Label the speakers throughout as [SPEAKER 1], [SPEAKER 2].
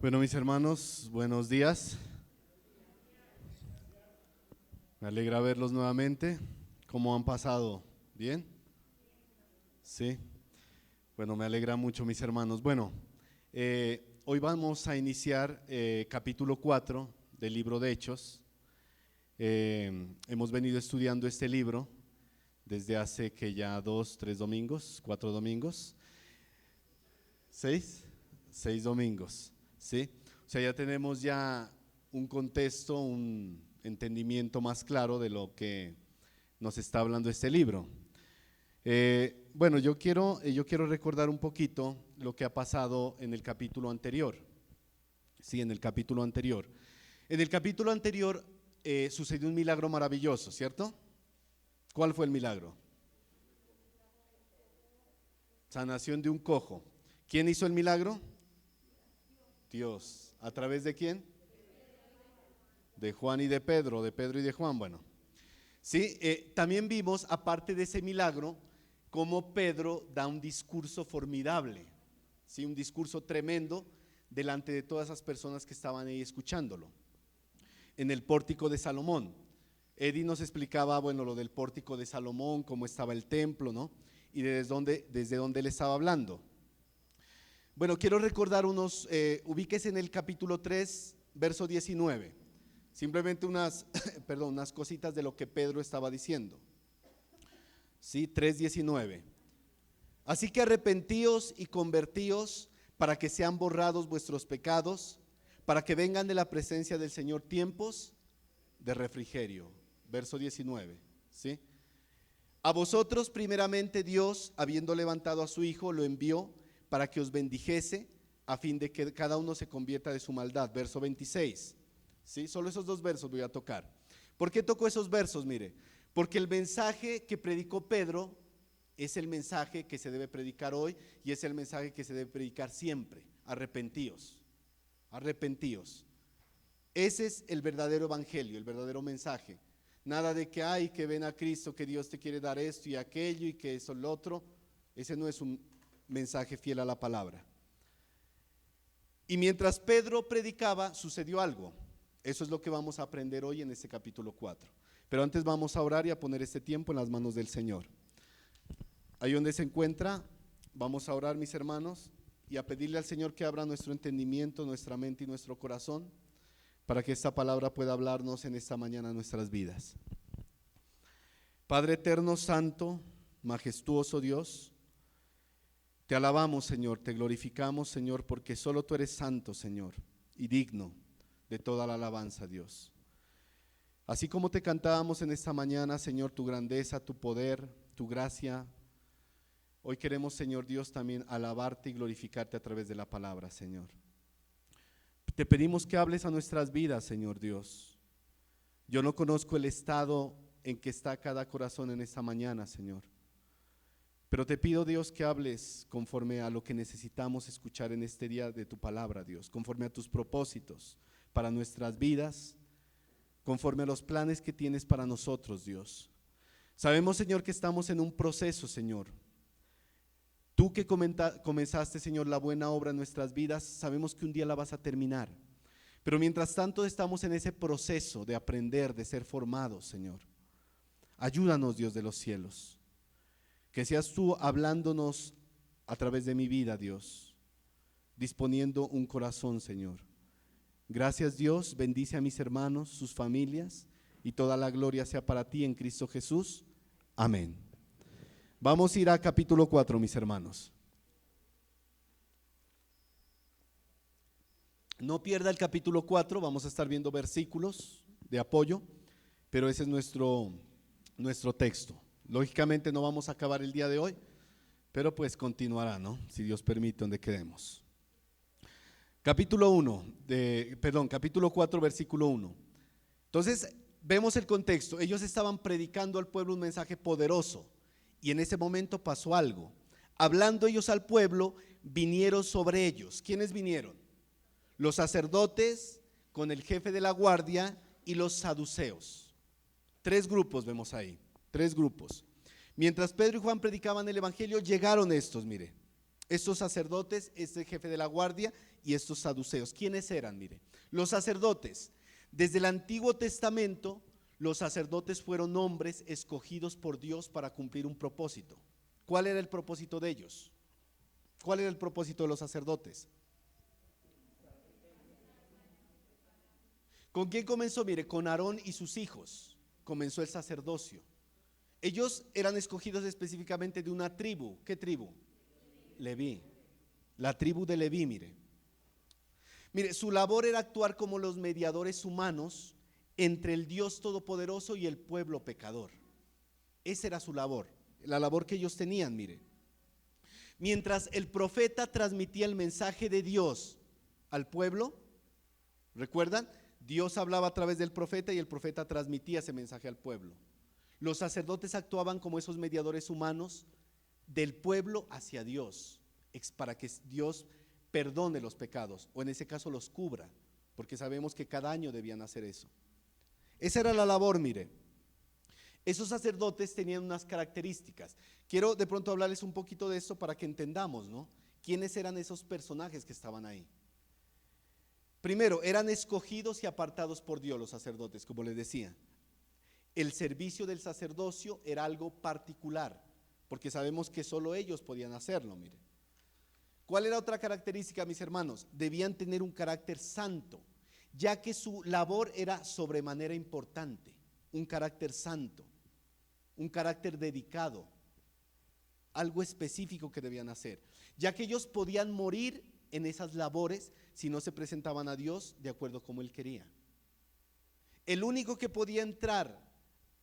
[SPEAKER 1] Bueno, mis hermanos, buenos días. Me alegra verlos nuevamente. ¿Cómo han pasado? ¿Bien? Sí. Bueno, me alegra mucho, mis hermanos. Bueno, hoy vamos a iniciar capítulo 4 del libro de Hechos. Hemos venido estudiando este libro desde hace que ya 2, 3 domingos, 4 domingos, 6 domingos, ¿sí? O sea, ya tenemos ya un contexto, un entendimiento más claro de lo que nos está hablando este libro. Bueno, yo quiero recordar un poquito lo que ha pasado en el capítulo anterior. Sí, en el capítulo anterior. En el capítulo anterior sucedió un milagro maravilloso, ¿cierto? ¿Cuál fue el milagro? Sanación de un cojo. ¿Quién hizo el milagro? Dios. ¿A través de quién? De Juan y de Pedro y de Juan. Bueno, sí, también vimos, aparte de ese milagro, cómo Pedro da un discurso formidable, ¿sí? Un discurso tremendo delante de todas esas personas que estaban ahí escuchándolo, en el pórtico de Salomón. Eddie nos explicaba, bueno, lo del pórtico de Salomón, cómo estaba el templo, ¿no? Y desde dónde él estaba hablando. Bueno, quiero recordar ubíquese en el capítulo 3, verso 19. Simplemente unas cositas de lo que Pedro estaba diciendo. Sí, 3:19. Así que arrepentíos y convertíos para que sean borrados vuestros pecados, para que vengan de la presencia del Señor tiempos de refrigerio. Verso 19, ¿sí? A vosotros primeramente Dios, habiendo levantado a su Hijo, lo envió para que os bendijese, a fin de que cada uno se convierta de su maldad. Verso 26, ¿sí? Solo esos dos versos voy a tocar. ¿Por qué toco esos versos? Mire, porque el mensaje que predicó Pedro es el mensaje que se debe predicar hoy y es el mensaje que se debe predicar siempre. Arrepentíos, arrepentíos. Ese es el verdadero evangelio, el verdadero mensaje. Nada de que ven a Cristo, que Dios te quiere dar esto y aquello y que eso lo otro. Ese no es un mensaje fiel a la palabra. Y mientras Pedro predicaba, sucedió algo. Eso es lo que vamos a aprender hoy en este capítulo 4. Pero antes vamos a orar y a poner este tiempo en las manos del Señor. Ahí donde se encuentra, vamos a orar, mis hermanos, y a pedirle al Señor que abra nuestro entendimiento, nuestra mente y nuestro corazón, para que esta palabra pueda hablarnos en esta mañana en nuestras vidas. Padre eterno, santo, majestuoso Dios, te alabamos, Señor, te glorificamos, Señor, porque solo tú eres santo, Señor, y digno de toda la alabanza, Dios. Así como te cantábamos en esta mañana, Señor, tu grandeza, tu poder, tu gracia, hoy queremos, Señor Dios, también alabarte y glorificarte a través de la palabra, Señor. Te pedimos que hables a nuestras vidas, Señor Dios. Yo no conozco el estado en que está cada corazón en esta mañana, Señor. Pero te pido, Dios, que hables conforme a lo que necesitamos escuchar en este día de tu palabra, Dios, conforme a tus propósitos para nuestras vidas, conforme a los planes que tienes para nosotros, Dios. Sabemos, Señor, que estamos en un proceso, Señor. Tú que comenzaste, Señor, la buena obra en nuestras vidas, sabemos que un día la vas a terminar. Pero mientras tanto estamos en ese proceso de aprender, de ser formados, Señor. Ayúdanos, Dios de los cielos. Que seas tú hablándonos a través de mi vida, Dios, disponiendo un corazón, Señor. Gracias, Dios, bendice a mis hermanos, sus familias, y toda la gloria sea para ti en Cristo Jesús. Amén. Vamos a ir a capítulo 4, mis hermanos. No pierda el capítulo 4, vamos a estar viendo versículos de apoyo, pero ese es nuestro texto. Lógicamente no vamos a acabar el día de hoy, pero pues continuará, ¿no? Si Dios permite, donde quedemos. Capítulo 4, versículo 1. Entonces, vemos el contexto. Ellos estaban predicando al pueblo un mensaje poderoso y en ese momento pasó algo. Hablando ellos al pueblo, vinieron sobre ellos. ¿Quiénes vinieron? Los sacerdotes con el jefe de la guardia y los saduceos. 3 grupos vemos ahí. 3 grupos. Mientras Pedro y Juan predicaban el evangelio, llegaron estos, mire, Estos sacerdotes, este jefe de la guardia y estos saduceos. ¿Quiénes eran? Mire, los sacerdotes. Desde el Antiguo Testamento, los sacerdotes fueron hombres escogidos por Dios para cumplir un propósito. ¿Cuál era el propósito de ellos? ¿Cuál era el propósito de los sacerdotes? ¿Con quién comenzó? Mire, con Aarón y sus hijos comenzó el sacerdocio. Ellos eran escogidos específicamente de una tribu. ¿Qué tribu? Leví. La tribu de Leví, mire. Mire, su labor era actuar como los mediadores humanos entre el Dios Todopoderoso y el pueblo pecador. Esa era su labor, la labor que ellos tenían, mire. Mientras el profeta transmitía el mensaje de Dios al pueblo, ¿recuerdan? Dios hablaba a través del profeta y el profeta transmitía ese mensaje al pueblo. Los sacerdotes actuaban como esos mediadores humanos del pueblo hacia Dios, para que Dios perdone los pecados, o en ese caso los cubra, porque sabemos que cada año debían hacer eso. Esa era la labor, mire. Esos sacerdotes tenían unas características. Quiero de pronto hablarles un poquito de esto para que entendamos, ¿no? ¿Quiénes eran esos personajes que estaban ahí? Primero, eran escogidos y apartados por Dios los sacerdotes, como les decía. El servicio del sacerdocio era algo particular, porque sabemos que solo ellos podían hacerlo, mire. ¿Cuál era otra característica, mis hermanos? Debían tener un carácter santo, ya que su labor era sobremanera importante, un carácter santo, un carácter dedicado, algo específico que debían hacer, ya que ellos podían morir en esas labores si no se presentaban a Dios de acuerdo como Él quería. El único que podía entrar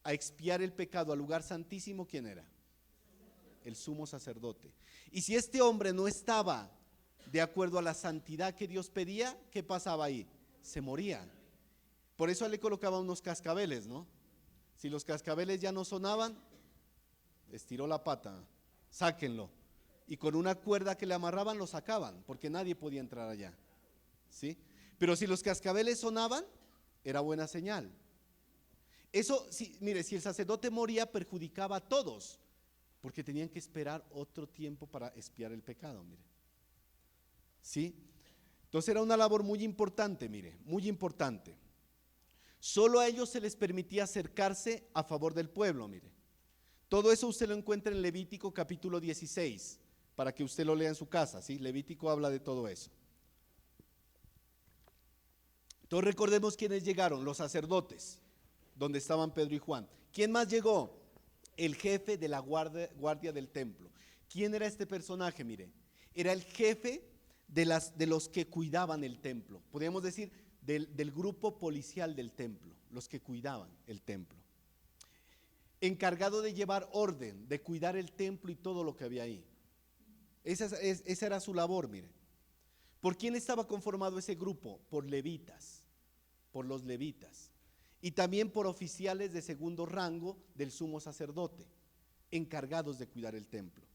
[SPEAKER 1] a expiar el pecado al lugar santísimo, ¿quién era? El sumo sacerdote. Y si este hombre no estaba de acuerdo a la santidad que Dios pedía, ¿qué pasaba ahí? Se moría. Por eso le colocaban unos cascabeles, ¿no? Si los cascabeles ya no sonaban, estiró la pata, sáquenlo. Y con una cuerda que le amarraban lo sacaban, porque nadie podía entrar allá, ¿sí? Pero si los cascabeles sonaban, era buena señal. Eso, mire, si el sacerdote moría, perjudicaba a todos, porque tenían que esperar otro tiempo para expiar el pecado, mire. ¿Sí? Entonces era una labor muy importante, mire, muy importante. Solo a ellos se les permitía acercarse a favor del pueblo, mire. Todo eso usted lo encuentra en Levítico capítulo 16, para que usted lo lea en su casa, ¿sí? Levítico habla de todo eso. Entonces recordemos quiénes llegaron, los sacerdotes, donde estaban Pedro y Juan. ¿Quién más llegó? El jefe de la guardia del templo. ¿Quién era este personaje? Mire, era el jefe de los que cuidaban el templo. Podríamos decir del grupo policial del templo, los que cuidaban el templo. Encargado de llevar orden, de cuidar el templo y todo lo que había ahí. Esa era su labor, mire. ¿Por quién estaba conformado ese grupo? Por levitas, por los levitas. Y también por oficiales de segundo rango del sumo sacerdote, encargados de cuidar el templo.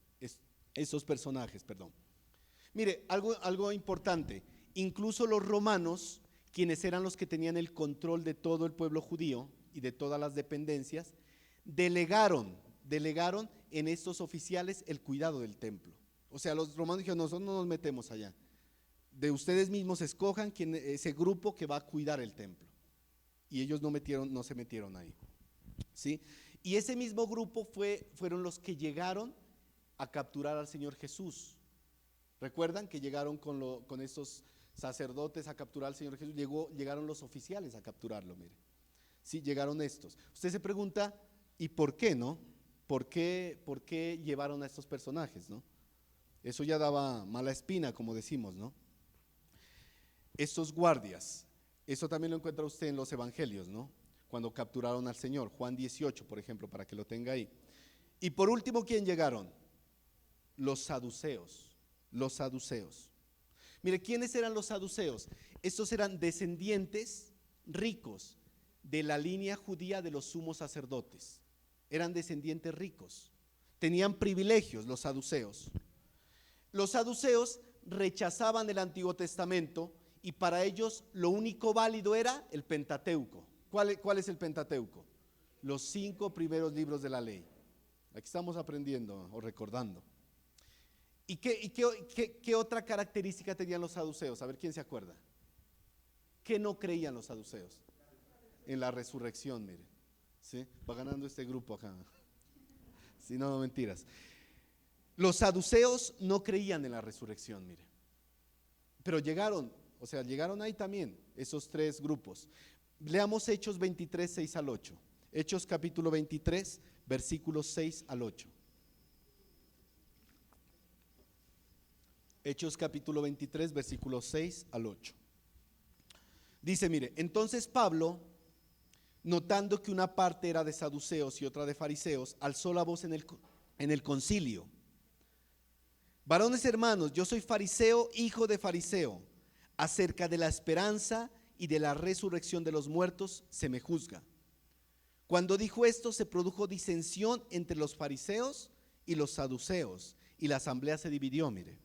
[SPEAKER 1] Esos personajes, perdón. Mire, algo importante, incluso los romanos, quienes eran los que tenían el control de todo el pueblo judío y de todas las dependencias, delegaron en estos oficiales el cuidado del templo. O sea, los romanos dijeron, nosotros no nos metemos allá. De ustedes mismos escojan ese grupo que va a cuidar el templo. Y ellos no se metieron ahí, ¿sí? Y ese mismo grupo fueron los que llegaron a capturar al Señor Jesús. ¿Recuerdan que llegaron con estos sacerdotes a capturar al Señor Jesús? Llegaron los oficiales a capturarlo, mire. Sí, llegaron estos. Usted se pregunta, ¿y por qué, no? ¿Por qué llevaron a estos personajes, no? Eso ya daba mala espina, como decimos, ¿no? Estos guardias, eso también lo encuentra usted en los evangelios, ¿no? Cuando capturaron al Señor, Juan 18, por ejemplo, para que lo tenga ahí. Y por último, ¿quién llegaron? Los saduceos, los saduceos. Mire, ¿quiénes eran los saduceos? Estos eran descendientes ricos de la línea judía de los sumos sacerdotes. Eran descendientes ricos, tenían privilegios los saduceos. Los saduceos rechazaban el Antiguo Testamento y para ellos lo único válido era el Pentateuco. ¿Cuál es el Pentateuco? Los 5 primeros libros de la ley. Aquí estamos aprendiendo o recordando. ¿Y qué otra característica tenían los saduceos? A ver quién se acuerda. ¿Qué no creían los saduceos? En la resurrección, mire. ¿Sí? Va ganando este grupo acá. Si no, no mentiras. Los saduceos no creían en la resurrección, mire. Pero llegaron ahí también esos tres grupos. Leamos Hechos 23, 6 al 8. Hechos capítulo 23, versículos 6 al 8. Hechos capítulo 23, versículos 6 al 8. Dice, mire, entonces Pablo, notando que una parte era de saduceos y otra de fariseos, alzó la voz en el concilio. Varones hermanos, yo soy fariseo, hijo de fariseo. Acerca de la esperanza y de la resurrección de los muertos se me juzga. Cuando dijo esto, se produjo disensión entre los fariseos y los saduceos, y la asamblea se dividió, mire.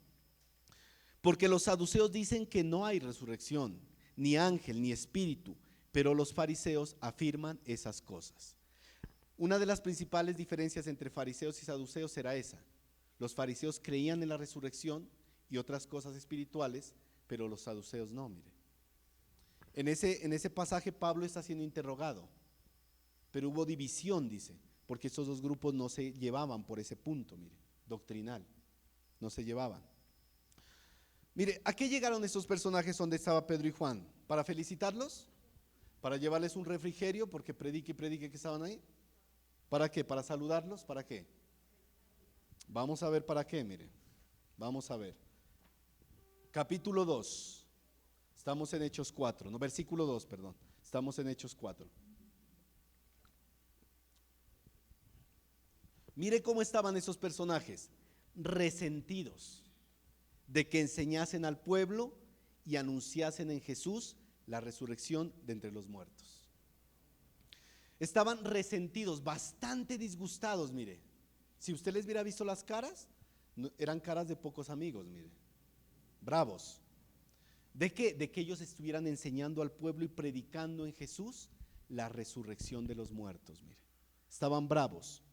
[SPEAKER 1] Porque los saduceos dicen que no hay resurrección, ni ángel, ni espíritu, pero los fariseos afirman esas cosas. Una de las principales diferencias entre fariseos y saduceos era esa. Los fariseos creían en la resurrección y otras cosas espirituales, pero los saduceos no, mire. En ese pasaje Pablo está siendo interrogado, pero hubo división, dice, porque esos dos grupos no se llevaban por ese punto, mire, doctrinal, no se llevaban. Mire, ¿a qué llegaron estos personajes donde estaba Pedro y Juan? ¿Para felicitarlos? ¿Para llevarles un refrigerio porque predique y predique que estaban ahí? ¿Para qué? ¿Para saludarlos? ¿Para qué? Vamos a ver para qué, mire. Vamos a ver. Capítulo 2. Estamos en Hechos 4, no, versículo 2, perdón. Estamos en Hechos 4. Mire cómo estaban esos personajes, resentidos de que enseñasen al pueblo y anunciasen en Jesús la resurrección de entre los muertos. Estaban resentidos, bastante disgustados, mire. Si usted les hubiera visto las caras, eran caras de pocos amigos, mire. Bravos. ¿De qué? De que ellos estuvieran enseñando al pueblo y predicando en Jesús la resurrección de los muertos, mire. Estaban bravos.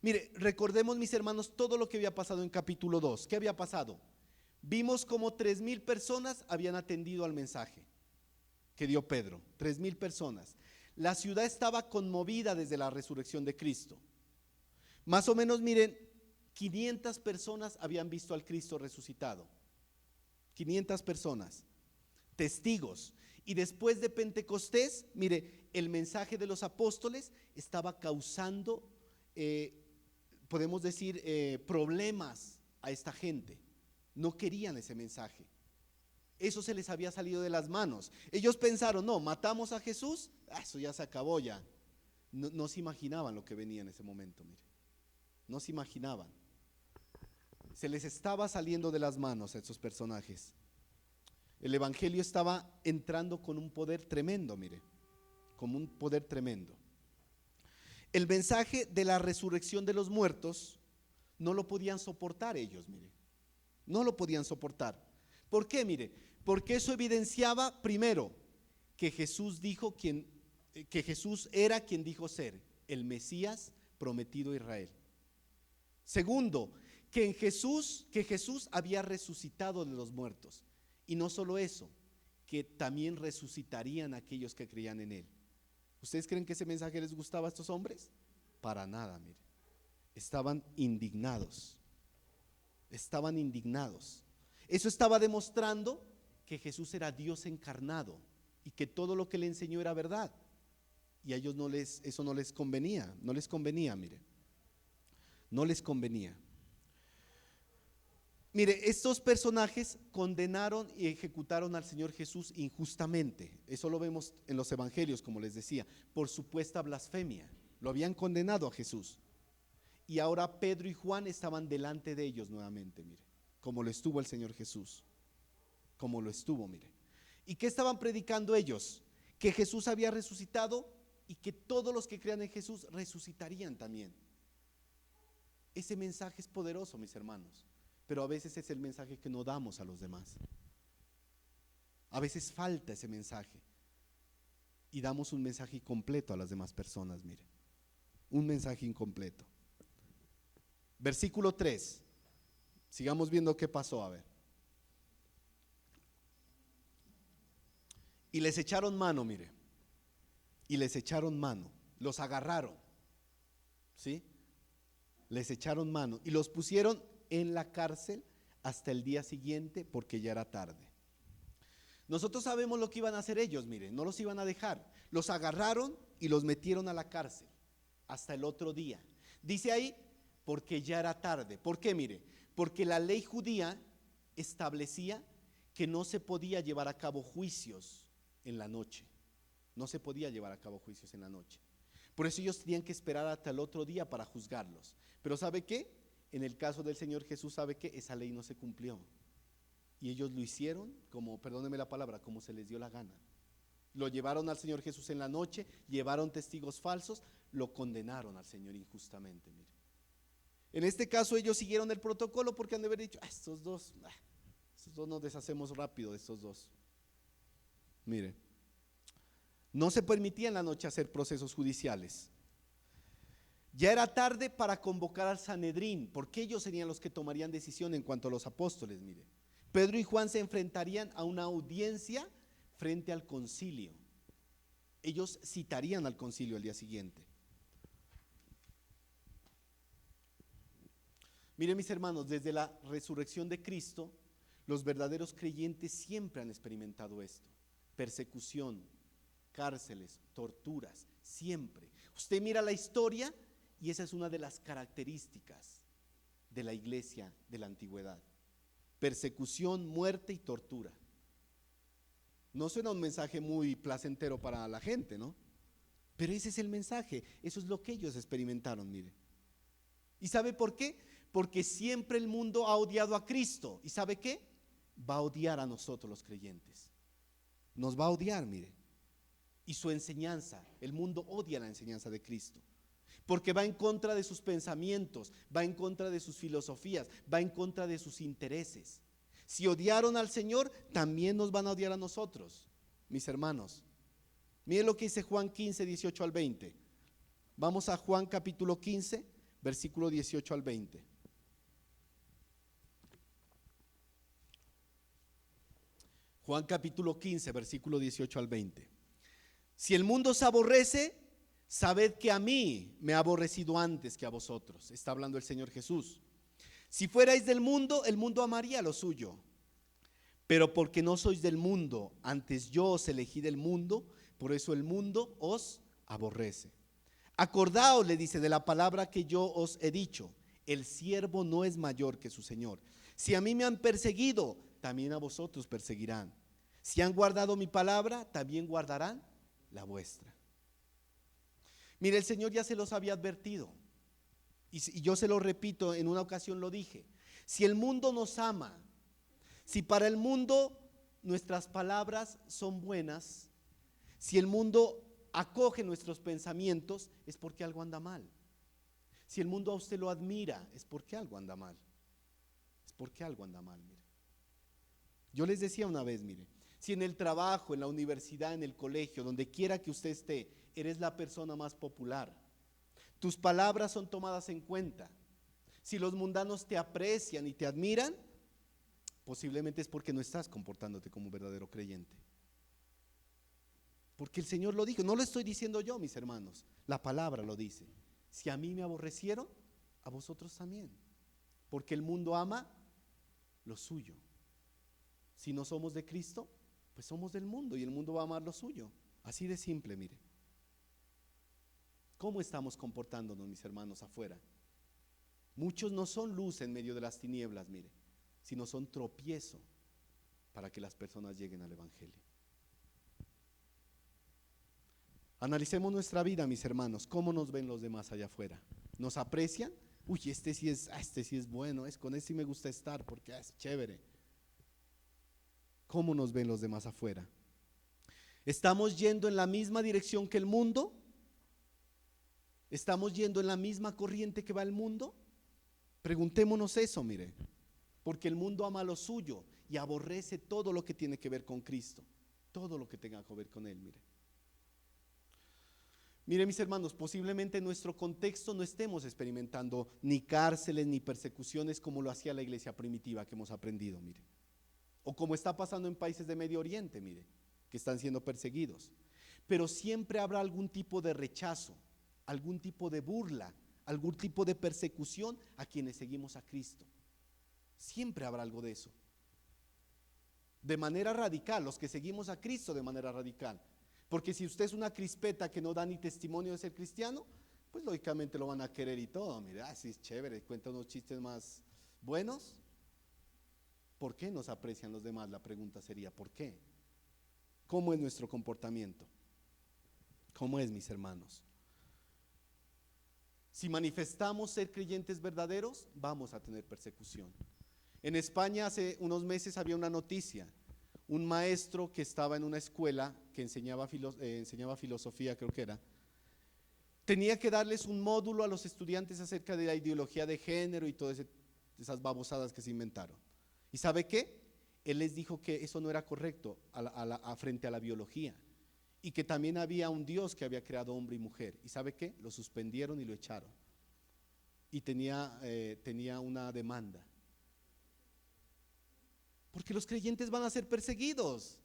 [SPEAKER 1] Mire, recordemos, mis hermanos, todo lo que había pasado en capítulo 2. ¿Qué había pasado? Vimos como 3,000 personas habían atendido al mensaje que dio Pedro. 3,000 personas. La ciudad estaba conmovida desde la resurrección de Cristo. Más o menos, miren, 500 personas habían visto al Cristo resucitado. 500 personas, testigos. Y después de Pentecostés, mire, el mensaje de los apóstoles estaba causando, podemos decir, problemas a esta gente. No querían ese mensaje. Eso se les había salido de las manos. Ellos pensaron, no, matamos a Jesús, eso ya se acabó ya. No se imaginaban lo que venía en ese momento, mire. No se imaginaban. Se les estaba saliendo de las manos a esos personajes. El evangelio estaba entrando con un poder tremendo, mire, como un poder tremendo. El mensaje de la resurrección de los muertos no lo podían soportar ellos, mire. No lo podían soportar. ¿Por qué? Mire, porque eso evidenciaba, primero, que Jesús era quien dijo ser, el Mesías prometido a Israel. Segundo, que Jesús había resucitado de los muertos. Y no solo eso, que también resucitarían aquellos que creían en él. ¿Ustedes creen que ese mensaje les gustaba a estos hombres? Para nada, mire. Estaban indignados. Estaban indignados. Eso estaba demostrando que Jesús era Dios encarnado y que todo lo que le enseñó era verdad. Y a ellos eso no les convenía, mire. No les convenía. Mire, estos personajes condenaron y ejecutaron al Señor Jesús injustamente. Eso lo vemos en los evangelios, como les decía, por supuesta blasfemia. Lo habían condenado a Jesús. Y ahora Pedro y Juan estaban delante de ellos nuevamente, mire, como lo estuvo el Señor Jesús. Como lo estuvo, mire. ¿Y qué estaban predicando ellos? Que Jesús había resucitado y que todos los que crean en Jesús resucitarían también. Ese mensaje es poderoso, mis hermanos, pero a veces es el mensaje que no damos a los demás. A veces falta ese mensaje y damos un mensaje incompleto a las demás personas, mire. Un mensaje incompleto. Versículo 3. Sigamos viendo qué pasó, a ver. Y les echaron mano, mire. Y les echaron mano. Los agarraron. ¿Sí? Les echaron mano. Y los pusieron en la cárcel hasta el día siguiente porque ya era tarde. Nosotros sabemos lo que iban a hacer ellos, mire. No los iban a dejar. Los agarraron y los metieron a la cárcel hasta el otro día. Dice ahí, porque ya era tarde. ¿Por qué? Mire, porque la ley judía establecía que no se podía llevar a cabo juicios en la noche. No se podía llevar a cabo juicios en la noche. Por eso ellos tenían que esperar hasta el otro día para juzgarlos. Pero ¿sabe qué? En el caso del Señor Jesús, ¿sabe qué? Esa ley no se cumplió. Y ellos lo hicieron como, perdóneme la palabra, como se les dio la gana. Lo llevaron al Señor Jesús en la noche, llevaron testigos falsos, lo condenaron al Señor injustamente, mire. En este caso ellos siguieron el protocolo porque han de haber dicho, estos dos nos deshacemos rápido de estos dos. Mire, no se permitía en la noche hacer procesos judiciales. Ya era tarde para convocar al Sanedrín, porque ellos serían los que tomarían decisión en cuanto a los apóstoles, mire. Pedro y Juan se enfrentarían a una audiencia frente al concilio. Ellos citarían al concilio al día siguiente. Miren, mis hermanos, desde la resurrección de Cristo, los verdaderos creyentes siempre han experimentado esto: persecución, cárceles, torturas, siempre. Usted mira la historia y esa es una de las características de la iglesia de la antigüedad: persecución, muerte y tortura. No suena un mensaje muy placentero para la gente, ¿no? Pero ese es el mensaje, eso es lo que ellos experimentaron, mire. ¿Y sabe por qué? Porque siempre el mundo ha odiado a Cristo. ¿Y sabe qué? Va a odiar a nosotros los creyentes. Nos va a odiar, mire. Y su enseñanza, el mundo odia la enseñanza de Cristo, porque va en contra de sus pensamientos, va en contra de sus filosofías, va en contra de sus intereses. Si odiaron al Señor, también nos van a odiar a nosotros, mis hermanos. Miren lo que dice Juan 15, 18 al 20. Vamos a Juan capítulo 15, versículo 18 al 20. Juan capítulo 15, versículo 18 al 20. Si el mundo os aborrece, sabed que a mí me ha aborrecido antes que a vosotros. Está hablando el Señor Jesús. Si fuerais del mundo, el mundo amaría lo suyo. Pero porque no sois del mundo, antes yo os elegí del mundo, por eso el mundo os aborrece. Acordaos, le dice, de la palabra que yo os he dicho: el siervo no es mayor que su Señor. Si a mí me han perseguido, también a vosotros perseguirán. Si han guardado mi palabra, también guardarán la vuestra. Mire, el Señor ya se los había advertido, y yo se lo repito, en una ocasión lo dije: si el mundo nos ama, si para el mundo nuestras palabras son buenas, si el mundo acoge nuestros pensamientos, es porque algo anda mal. Si el mundo a usted lo admira, es porque algo anda mal. Es porque algo anda mal, mire. Yo les decía una vez, mire, si en el trabajo, en la universidad, en el colegio, donde quiera que usted esté, eres la persona más popular, tus palabras son tomadas en cuenta, si los mundanos te aprecian y te admiran, posiblemente es porque no estás comportándote como un verdadero creyente. Porque el Señor lo dijo, no lo estoy diciendo yo, mis hermanos, la palabra lo dice: si a mí me aborrecieron, a vosotros también, porque el mundo ama lo suyo. Si no somos de Cristo, pues somos del mundo, y el mundo va a amar lo suyo. Así de simple, mire. ¿Cómo estamos comportándonos, mis hermanos, afuera? Muchos no son luz en medio de las tinieblas, mire, sino son tropiezo para que las personas lleguen al Evangelio. Analicemos nuestra vida, mis hermanos. ¿Cómo nos ven los demás allá afuera? ¿Nos aprecian? Uy, este sí es bueno, con este sí me gusta estar porque es chévere. ¿Cómo nos ven los demás afuera? ¿Estamos yendo en la misma dirección que el mundo? ¿Estamos yendo en la misma corriente que va el mundo? Preguntémonos eso, mire, porque el mundo ama lo suyo y aborrece todo lo que tiene que ver con Cristo, todo lo que tenga que ver con Él, mire. Mire, mis hermanos, posiblemente en nuestro contexto no estemos experimentando ni cárceles ni persecuciones como lo hacía la iglesia primitiva que hemos aprendido, mire. O como está pasando en países de Medio Oriente, mire, que están siendo perseguidos. Pero siempre habrá algún tipo de rechazo, algún tipo de burla, algún tipo de persecución a quienes seguimos a Cristo. Siempre habrá algo de eso. De manera radical, los que seguimos a Cristo de manera radical. Porque si usted es una crispeta que no da ni testimonio de ser cristiano, pues lógicamente lo van a querer y todo. Mira, sí es chévere, cuenta unos chistes más buenos. ¿Por qué nos aprecian los demás? La pregunta sería, ¿por qué? ¿Cómo es nuestro comportamiento? ¿Cómo es, mis hermanos? Si manifestamos ser creyentes verdaderos, vamos a tener persecución. En España hace unos meses había una noticia, un maestro que estaba en una escuela que enseñaba filosofía, creo que era, tenía que darles un módulo a los estudiantes acerca de la ideología de género y todas esas babosadas que se inventaron. ¿Y sabe qué? Él les dijo que eso no era correcto frente a la biología y que también había un Dios que había creado hombre y mujer. ¿Y sabe qué? Lo suspendieron y lo echaron. Y tenía una demanda. Porque los creyentes van a ser perseguidos.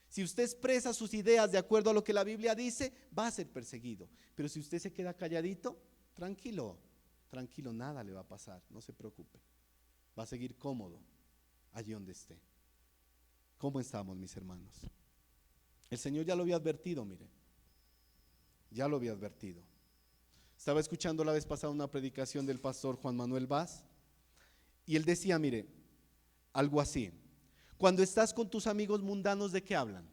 [SPEAKER 1] Si usted expresa sus ideas de acuerdo a lo que la Biblia dice, va a ser perseguido. Pero si usted se queda calladito, tranquilo, tranquilo, nada le va a pasar, no se preocupe. Va a seguir cómodo allí donde esté. ¿Cómo estamos, mis hermanos? El Señor ya lo había advertido, mire. Ya lo había advertido. Estaba escuchando la vez pasada una predicación del pastor Juan Manuel Vaz y él decía, mire, algo así: cuando estás con tus amigos mundanos, ¿de qué hablan?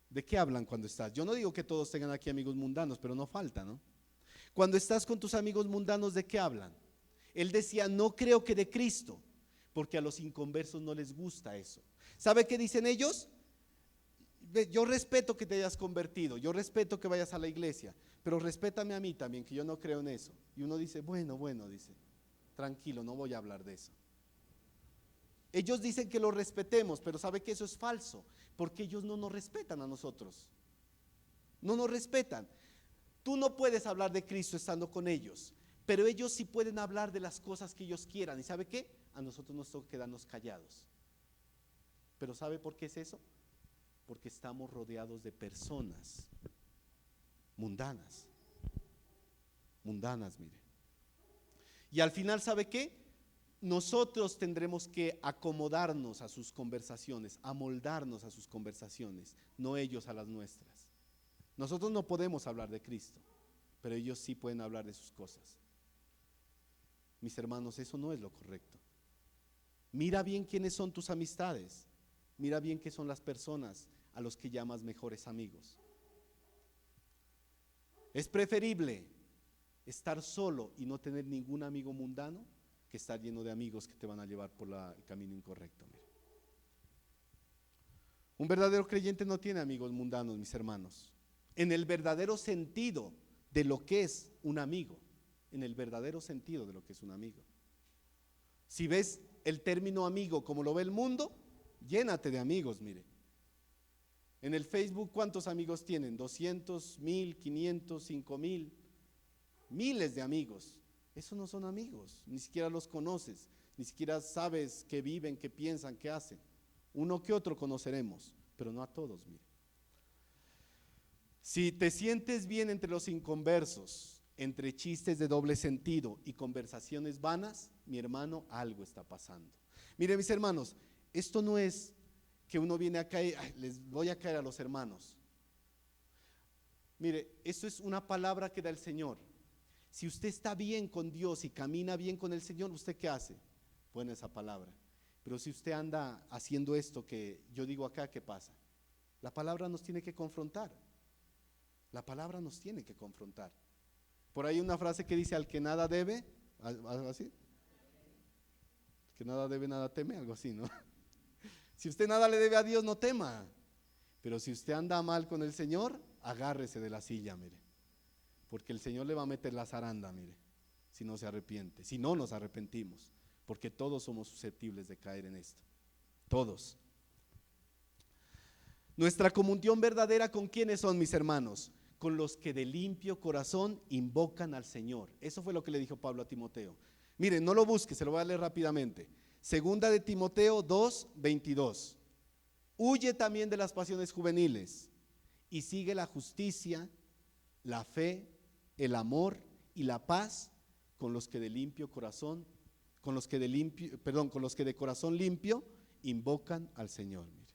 [SPEAKER 1] ¿De qué hablan cuando estás? Yo no digo que todos tengan aquí amigos mundanos, pero no falta, ¿no? Cuando estás con tus amigos mundanos, ¿de qué hablan? Él decía, no creo que de Cristo, porque a los inconversos no les gusta eso. ¿Sabe qué dicen ellos? Yo respeto que te hayas convertido, yo respeto que vayas a la iglesia, pero respétame a mí también, que yo no creo en eso. Y uno dice, bueno, dice, tranquilo, no voy a hablar de eso. Ellos dicen que lo respetemos, pero sabe que eso es falso, porque ellos no nos respetan a nosotros. No nos respetan. Tú no puedes hablar de Cristo estando con ellos, pero ellos sí pueden hablar de las cosas que ellos quieran. ¿Y sabe qué? A nosotros nos toca quedarnos callados. ¿Pero sabe por qué es eso? Porque estamos rodeados de personas mundanas. Mundanas, mire. Y al final, ¿sabe qué? Nosotros tendremos que acomodarnos a sus conversaciones, amoldarnos a sus conversaciones, no ellos a las nuestras. Nosotros no podemos hablar de Cristo, pero ellos sí pueden hablar de sus cosas. Mis hermanos, eso no es lo correcto. Mira bien quiénes son tus amistades, mira bien qué son las personas a los que llamas mejores amigos. Es preferible estar solo y no tener ningún amigo mundano que estar lleno de amigos que te van a llevar por el camino incorrecto. Mire. Un verdadero creyente no tiene amigos mundanos, mis hermanos, en el verdadero sentido de lo que es un amigo, en el verdadero sentido de lo que es un amigo. Si ves el término amigo como lo ve el mundo, llénate de amigos, mire. En el Facebook, ¿cuántos amigos tienen? 200, 1000, 500, 5000, miles de amigos. Esos no son amigos, ni siquiera los conoces, ni siquiera sabes qué viven, qué piensan, qué hacen. Uno que otro conoceremos, pero no a todos, mire. Si te sientes bien entre los inconversos, entre chistes de doble sentido y conversaciones vanas, mi hermano, algo está pasando. Mire, mis hermanos, esto no es que uno viene acá y les voy a caer a los hermanos. Mire, esto es una palabra que da el Señor. Si usted está bien con Dios y camina bien con el Señor, ¿usted qué hace? Buena esa palabra. Pero si usted anda haciendo esto que yo digo acá, ¿qué pasa? La palabra nos tiene que confrontar. La palabra nos tiene que confrontar. Por ahí una frase que dice, al que nada debe, algo así. El que nada debe, nada teme, algo así, ¿no? Si usted nada le debe a Dios, no tema. Pero si usted anda mal con el Señor, agárrese de la silla, mire. Porque el Señor le va a meter la zaranda, mire, si no se arrepiente, si no nos arrepentimos, porque todos somos susceptibles de caer en esto, todos. Nuestra comunión verdadera, ¿con quiénes son, mis hermanos? con los que de limpio corazón invocan al Señor. Eso fue lo que le dijo Pablo a Timoteo. Miren, no lo busque, se lo voy a leer rápidamente. Segunda de Timoteo 2:22. Huye también de las pasiones juveniles y sigue la justicia, la fe, el amor y la paz con los que de limpio corazón, con los que de corazón limpio invocan al Señor. Mire,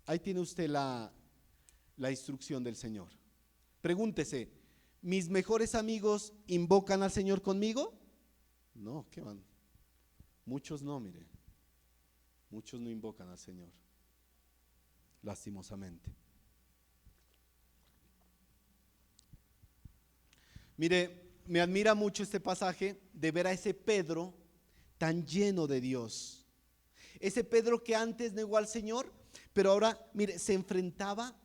[SPEAKER 1] ahí tiene usted la instrucción del Señor. Pregúntese, ¿mis mejores amigos invocan al Señor conmigo? No, ¿qué van? Muchos no, mire. Muchos no invocan al Señor, lastimosamente. Mire, me admira mucho este pasaje de ver a ese Pedro tan lleno de Dios. Ese Pedro que antes negó al Señor, pero ahora, mire, se enfrentaba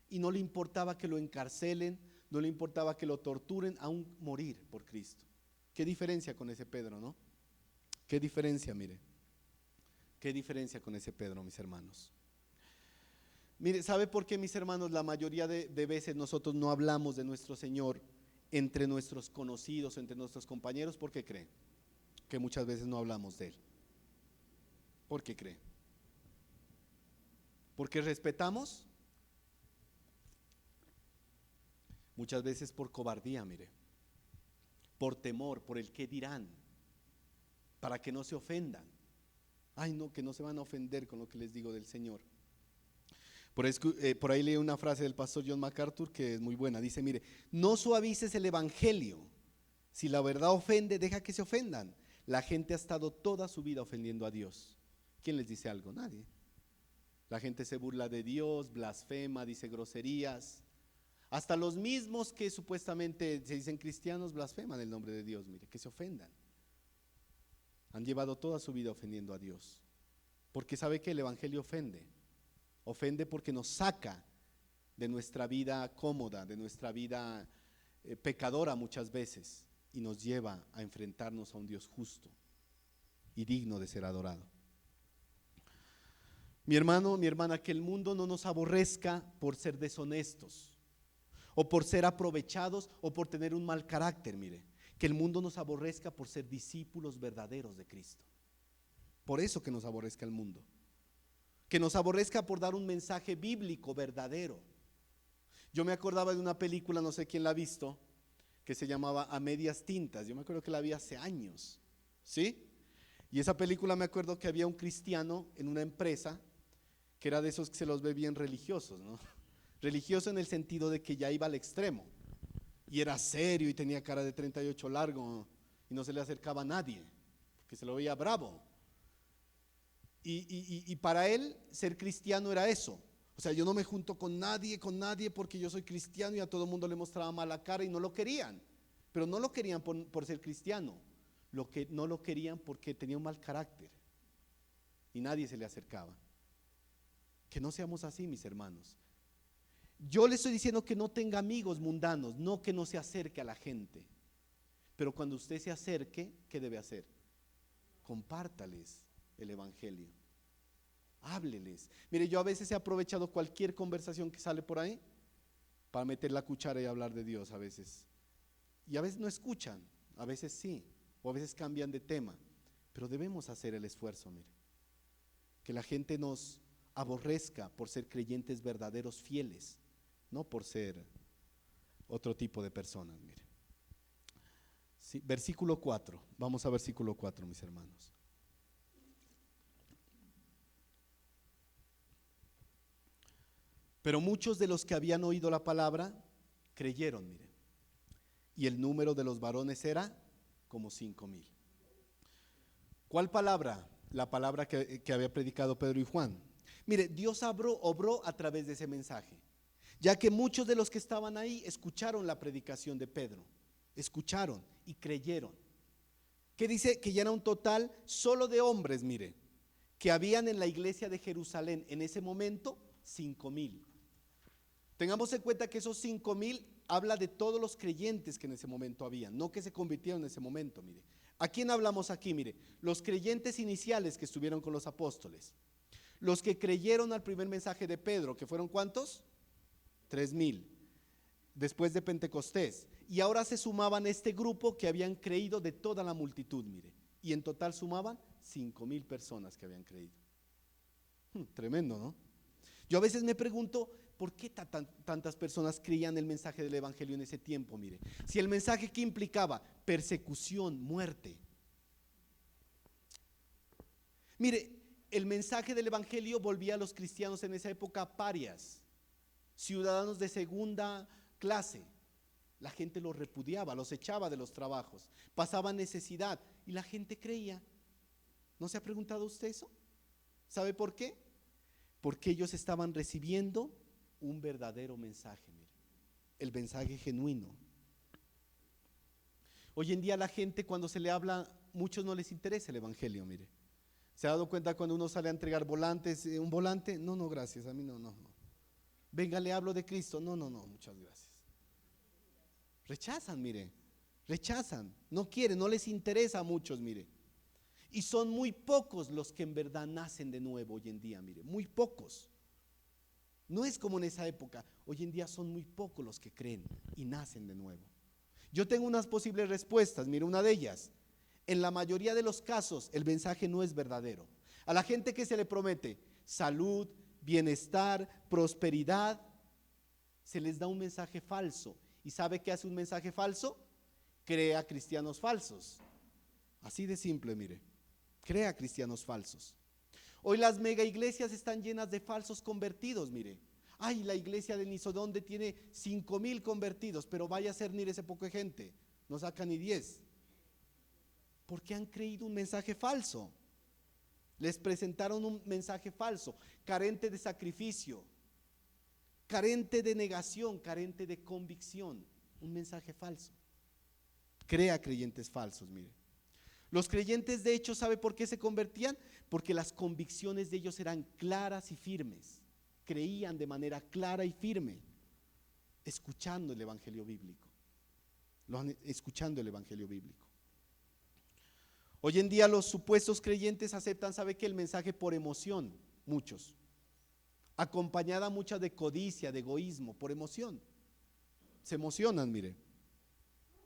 [SPEAKER 1] y no le importaba que lo encarcelen, no le importaba que lo torturen, aún morir por Cristo. Qué diferencia con ese Pedro, ¿no? Qué diferencia, mire. Qué diferencia con ese Pedro, mis hermanos. Mire, ¿sabe por qué, mis hermanos? La mayoría de veces nosotros no hablamos de nuestro Señor entre nuestros conocidos, entre nuestros compañeros. ¿Por qué cree? Que muchas veces no hablamos de Él. ¿Por qué cree? ¿Porque respetamos? Muchas veces por cobardía, mire, por temor, por el qué dirán, para que no se ofendan. Ay, no, que no se van a ofender con lo que les digo del Señor. Por ahí leí una frase del pastor John MacArthur que es muy buena. Dice, mire, no suavices el evangelio. Si la verdad ofende, deja que se ofendan. La gente ha estado toda su vida ofendiendo a Dios. ¿Quién les dice algo? Nadie. La gente se burla de Dios, blasfema, dice groserías. Hasta los mismos que supuestamente se dicen cristianos blasfeman el nombre de Dios, mire, que se ofendan. Han llevado toda su vida ofendiendo a Dios. Porque sabe que el evangelio ofende. Ofende porque nos saca de nuestra vida cómoda, de nuestra vida pecadora muchas veces, y nos lleva a enfrentarnos a un Dios justo y digno de ser adorado. Mi hermano, mi hermana, que el mundo no nos aborrezca por ser deshonestos, o por ser aprovechados, o por tener un mal carácter, mire. Que el mundo nos aborrezca por ser discípulos verdaderos de Cristo. Por eso que nos aborrezca el mundo. Que nos aborrezca por dar un mensaje bíblico verdadero. Yo me acordaba de una película, no sé quién la ha visto, que se llamaba A Medias Tintas. Yo me acuerdo que la vi hace años, ¿sí? Y esa película me acuerdo que había un cristiano en una empresa que era de esos que se los ve bien religiosos, ¿no? Religioso en el sentido de que ya iba al extremo y era serio y tenía cara de 38 largo y no se le acercaba a nadie porque se lo veía bravo. Y para él ser cristiano era eso. O sea, yo no me junto con nadie porque yo soy cristiano, y a todo el mundo le mostraba mala cara y no lo querían. Pero no lo querían por ser cristiano, no lo querían porque tenía un mal carácter y nadie se le acercaba. Que no seamos así, mis hermanos. Yo le estoy diciendo que no tenga amigos mundanos, no que no se acerque a la gente. Pero cuando usted se acerque, ¿qué debe hacer? Compártales el evangelio. Hábleles. Mire, yo a veces he aprovechado cualquier conversación que sale por ahí para meter la cuchara y hablar de Dios a veces. Y a veces no escuchan, a veces sí, o a veces cambian de tema. Pero debemos hacer el esfuerzo, mire. Que la gente nos aborrezca por ser creyentes verdaderos, fieles, no por ser otro tipo de personas, mire. Sí, versículo 4, vamos a versículo 4, mis hermanos. Pero muchos de los que habían oído la palabra creyeron, mire. Y el número de los varones era como 5,000. ¿Cuál palabra? La palabra que había predicado Pedro y Juan. Mire, Dios obró a través de ese mensaje, ya que muchos de los que estaban ahí escucharon la predicación de Pedro, escucharon y creyeron. Que dice que ya era un total solo de hombres, mire, que habían en la iglesia de Jerusalén en ese momento 5,000. Tengamos en cuenta que esos 5,000 habla de todos los creyentes que en ese momento había, no que se convirtieron en ese momento, mire. ¿A quién hablamos aquí? Mire, los creyentes iniciales que estuvieron con los apóstoles, los que creyeron al primer mensaje de Pedro, que fueron ¿cuántos? 3,000. después de Pentecostés. Y ahora se sumaban este grupo que habían creído de toda la multitud, mire. Y en total sumaban 5,000 personas que habían creído. Tremendo, ¿no? Yo a veces me pregunto, ¿por qué tantas personas creían el mensaje del evangelio en ese tiempo? Mire, si el mensaje que implicaba persecución, muerte. Mire, el mensaje del evangelio volvía a los cristianos en esa época parias, ciudadanos de segunda clase. La gente los repudiaba, los echaba de los trabajos, pasaban necesidad y la gente creía. ¿No se ha preguntado usted eso? ¿Sabe por qué? Porque ellos estaban recibiendo un verdadero mensaje, mire, el mensaje genuino. Hoy en día la gente, cuando se le habla, muchos no les interesa el evangelio, mire. ¿Se ha dado cuenta cuando uno sale a entregar volantes, un volante? No, no, gracias, a mí no. Venga, le hablo de Cristo. No, muchas gracias. Rechazan, mire, rechazan, no quieren, no les interesa a muchos, mire. Y son muy pocos los que en verdad nacen de nuevo hoy en día, mire, muy pocos. No es como en esa época, hoy en día son muy pocos los que creen y nacen de nuevo. Yo tengo unas posibles respuestas, mire, una de ellas, en la mayoría de los casos el mensaje no es verdadero. A la gente que se le promete salud, bienestar, prosperidad, se les da un mensaje falso. ¿Y sabe qué hace un mensaje falso? Crea cristianos falsos. Así de simple, mire, crea cristianos falsos. Hoy las mega iglesias están llenas de falsos convertidos, mire. Ay, la iglesia de Nisodonde tiene 5,000 convertidos, pero vaya a cernir ese poco de gente, no saca ni 10. Porque han creído un mensaje falso. Les presentaron un mensaje falso, carente de sacrificio, carente de negación, carente de convicción, un mensaje falso. Crea creyentes falsos, mire. Los creyentes, de hecho, ¿sabe por qué se convertían? Porque las convicciones de ellos eran claras y firmes. Creían de manera clara y firme, escuchando el evangelio bíblico. Escuchando el evangelio bíblico. Hoy en día los supuestos creyentes aceptan, ¿sabe qué? El mensaje por emoción, muchos. Acompañada mucha de codicia, de egoísmo, por emoción. Se emocionan, mire.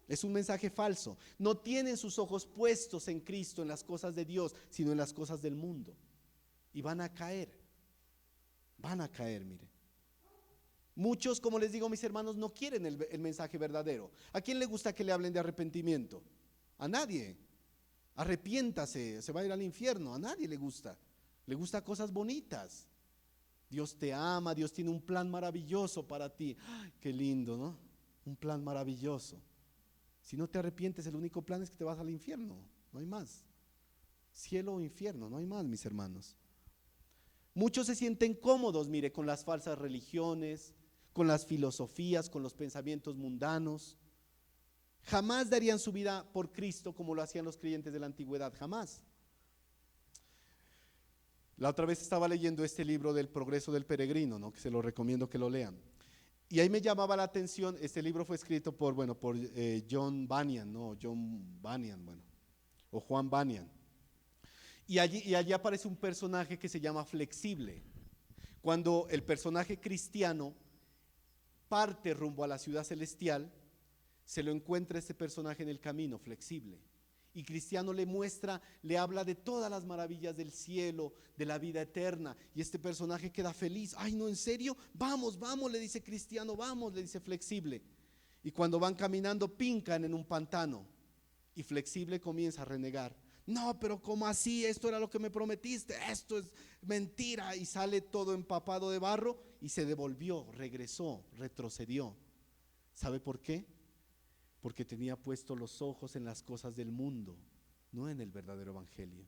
[SPEAKER 1] Es un mensaje falso. No tienen sus ojos puestos en Cristo, en las cosas de Dios, sino en las cosas del mundo. Y van a caer, mire. Muchos, como les digo, mis hermanos, no quieren el mensaje verdadero. ¿A quién le gusta que le hablen de arrepentimiento? A nadie. Arrepiéntase, se va a ir al infierno. A nadie le gusta. Le gusta cosas bonitas. Dios te ama, Dios tiene un plan maravilloso para ti. ¡Ay, qué lindo!, ¿no? Un plan maravilloso. Si no te arrepientes, el único plan es que te vas al infierno, no hay más. Cielo o infierno, no hay más, mis hermanos. Muchos se sienten cómodos, mire, con las falsas religiones, con las filosofías, con los pensamientos mundanos. Jamás darían su vida por Cristo como lo hacían los creyentes de la antigüedad, jamás. La otra vez estaba leyendo este libro del Progreso del Peregrino, ¿no? Que se lo recomiendo que lo lean. Y ahí me llamaba la atención, este libro fue escrito por John Bunyan, ¿no? John Bunyan, o Juan Bunyan. Y allí aparece un personaje que se llama Flexible. Cuando el personaje cristiano parte rumbo a la ciudad celestial, se lo encuentra este personaje en el camino, Flexible. Y Cristiano le muestra, le habla de todas las maravillas del cielo, de la vida eterna. Y este personaje queda feliz. Ay, no, ¿en serio? Vamos, le dice Cristiano, vamos, le dice Flexible. Y cuando van caminando, pincan en un pantano. Y Flexible comienza a renegar. No, pero ¿cómo así? Esto era lo que me prometiste, esto es mentira. Y sale todo empapado de barro y se devolvió, regresó, retrocedió. ¿Sabe por qué? Porque tenía puestos los ojos en las cosas del mundo, no en el verdadero evangelio.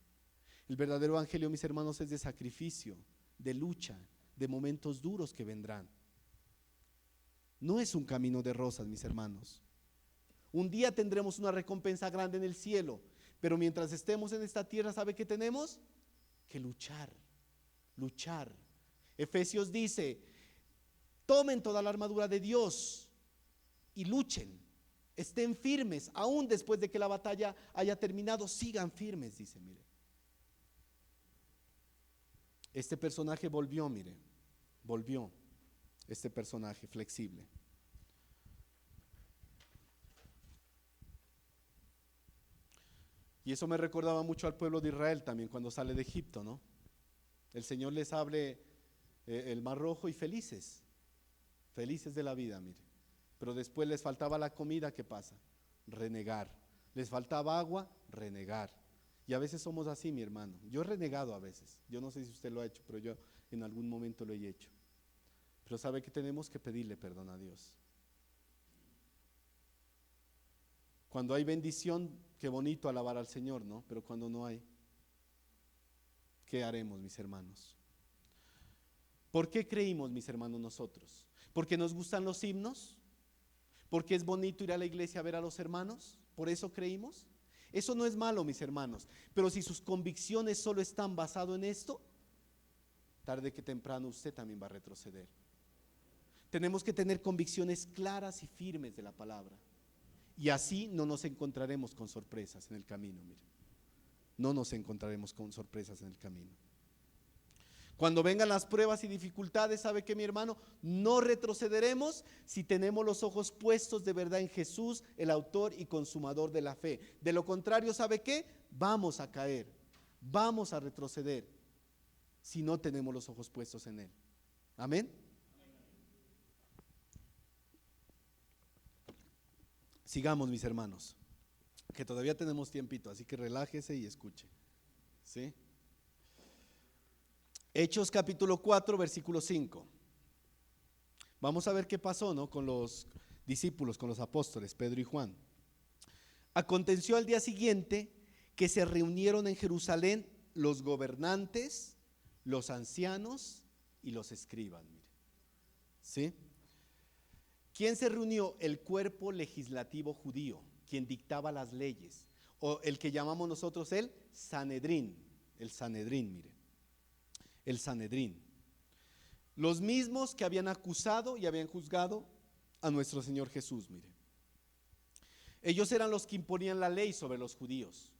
[SPEAKER 1] El verdadero evangelio, mis hermanos, es de sacrificio, de lucha, de momentos duros que vendrán. No es un camino de rosas, mis hermanos. Un día tendremos una recompensa grande en el cielo, pero mientras estemos en esta tierra, ¿sabe qué tenemos? Que luchar. Efesios dice, tomen toda la armadura de Dios y luchen. Estén firmes, aún después de que la batalla haya terminado, sigan firmes, dice, mire. Este personaje volvió, este personaje Flexible. Y eso me recordaba mucho al pueblo de Israel también cuando sale de Egipto, ¿no? El Señor les abre el Mar Rojo y felices, felices de la vida, mire. Pero después les faltaba la comida, ¿qué pasa? Renegar. Les faltaba agua, renegar. Y a veces somos así, mi hermano. Yo he renegado a veces. Yo no sé si usted lo ha hecho, pero yo en algún momento lo he hecho. Pero sabe que tenemos que pedirle perdón a Dios. Cuando hay bendición, qué bonito alabar al Señor, ¿no? Pero cuando no hay, ¿qué haremos, mis hermanos? ¿Por qué creímos, mis hermanos, nosotros? ¿Porque nos gustan los himnos? ¿Porque es bonito ir a la iglesia a ver a los hermanos? ¿Por eso creímos? Eso no es malo, mis hermanos, pero si sus convicciones solo están basadas en esto, tarde que temprano usted también va a retroceder. Tenemos que tener convicciones claras y firmes de la palabra. Y así no nos encontraremos con sorpresas en el camino, mire. No nos encontraremos con sorpresas en el camino. Cuando vengan las pruebas y dificultades, ¿sabe qué, mi hermano? No retrocederemos si tenemos los ojos puestos de verdad en Jesús, el autor y consumador de la fe. De lo contrario, ¿sabe qué? Vamos a caer, vamos a retroceder si no tenemos los ojos puestos en Él. Amén. Sigamos, mis hermanos, que todavía tenemos tiempito, así que relájese y escuche. ¿Sí? Hechos capítulo 4, versículo 5. Vamos a ver qué pasó, ¿no? Con los discípulos, con los apóstoles, Pedro y Juan. Aconteció al día siguiente que se reunieron en Jerusalén los gobernantes, los ancianos y los escribas. Mire. ¿Sí? ¿Quién se reunió? El cuerpo legislativo judío, quien dictaba las leyes, o el que llamamos nosotros el Sanedrín, mire. El Sanedrín. Los mismos que habían acusado y habían juzgado a nuestro Señor Jesús, mire. Ellos eran los que imponían la ley sobre los judíos,